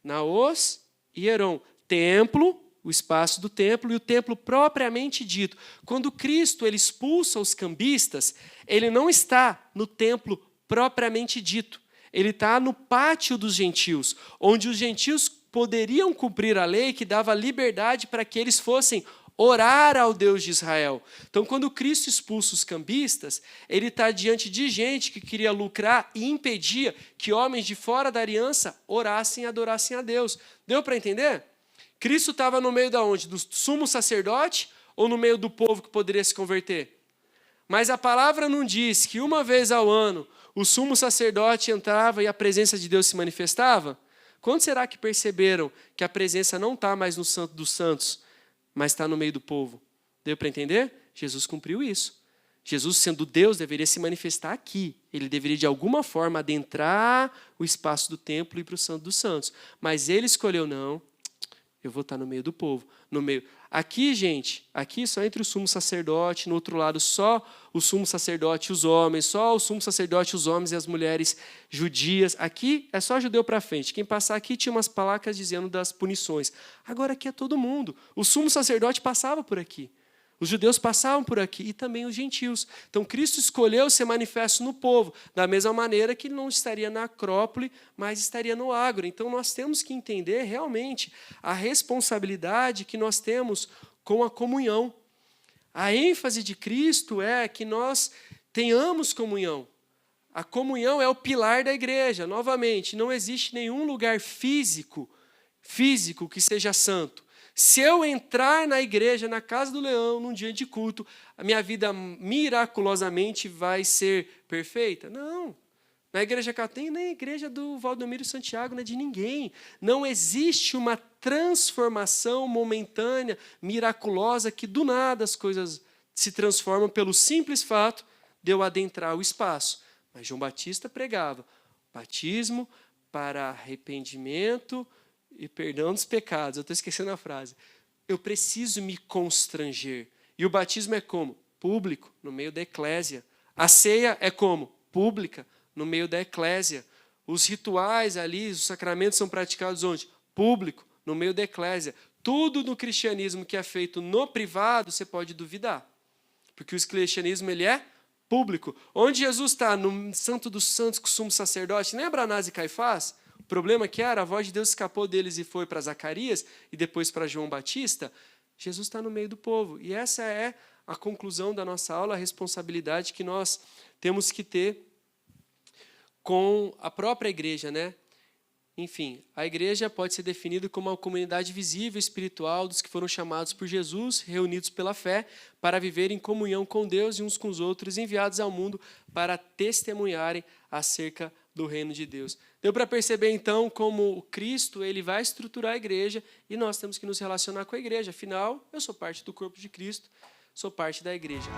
Naos e Heron. Templo, o espaço do templo, e o templo propriamente dito. Quando Cristo ele expulsa os cambistas, ele não está no templo propriamente dito. Ele está no pátio dos gentios, onde os gentios poderiam cumprir a lei que dava liberdade para que eles fossem orar ao Deus de Israel. Então, quando Cristo expulsa os cambistas, ele está diante de gente que queria lucrar e impedia que homens de fora da aliança orassem e adorassem a Deus. Deu para entender? Cristo estava no meio da onde? Do sumo sacerdote ou no meio do povo que poderia se converter? Mas a palavra não diz que uma vez ao ano o sumo sacerdote entrava e a presença de Deus se manifestava? Quando será que perceberam que a presença não está mais no Santo dos Santos, mas está no meio do povo? Deu para entender? Jesus cumpriu isso. Jesus, sendo Deus, deveria se manifestar aqui. Ele deveria, de alguma forma, adentrar o espaço do templo e ir para o Santo dos Santos. Mas ele escolheu, não, eu vou estar no meio do povo. No meio. Aqui, gente, aqui só entre o sumo sacerdote, no outro lado só o sumo sacerdote e os homens, só o sumo sacerdote, os homens e as mulheres judias. Aqui é só judeu para frente. Quem passar aqui tinha umas placas dizendo das punições. Agora aqui é todo mundo. O sumo sacerdote passava por aqui. Os judeus passavam por aqui e também os gentios. Então, Cristo escolheu ser manifesto no povo, da mesma maneira que ele não estaria na Acrópole, mas estaria no Ágora. Então, nós temos que entender realmente a responsabilidade que nós temos com a comunhão. A ênfase de Cristo é que nós tenhamos comunhão. A comunhão é o pilar da igreja. Novamente, não existe nenhum lugar físico que seja santo. Se eu entrar na igreja, na casa do leão, num dia de culto, a minha vida miraculosamente vai ser perfeita? Não. Na igreja que eu tenho, nem a igreja do Valdomiro Santiago, não é de ninguém. Não existe uma transformação momentânea, miraculosa, que do nada as coisas se transformam pelo simples fato de eu adentrar o espaço. Mas João Batista pregava batismo para arrependimento e perdão dos pecados. Eu estou esquecendo a frase. Eu preciso me constranger. E o batismo é como? Público, no meio da eclésia. A ceia é como? Pública, no meio da eclésia. Os rituais ali, os sacramentos são praticados onde? Público, no meio da eclésia. Tudo no cristianismo que é feito no privado, você pode duvidar. Porque o cristianismo ele é público. Onde Jesus está? No Santo dos Santos, com o sumo sacerdote. Lembra Anás e Caifás? O problema que era, a voz de Deus escapou deles e foi para Zacarias e depois para João Batista. Jesus está no meio do povo. E essa é a conclusão da nossa aula, a responsabilidade que nós temos que ter com a própria igreja, né? Enfim, a igreja pode ser definida como uma comunidade visível espiritual dos que foram chamados por Jesus, reunidos pela fé, para viver em comunhão com Deus e uns com os outros, enviados ao mundo para testemunharem acerca do reino de Deus. Deu para perceber, então, como o Cristo ele vai estruturar a igreja e nós temos que nos relacionar com a igreja. Afinal, eu sou parte do corpo de Cristo, sou parte da igreja.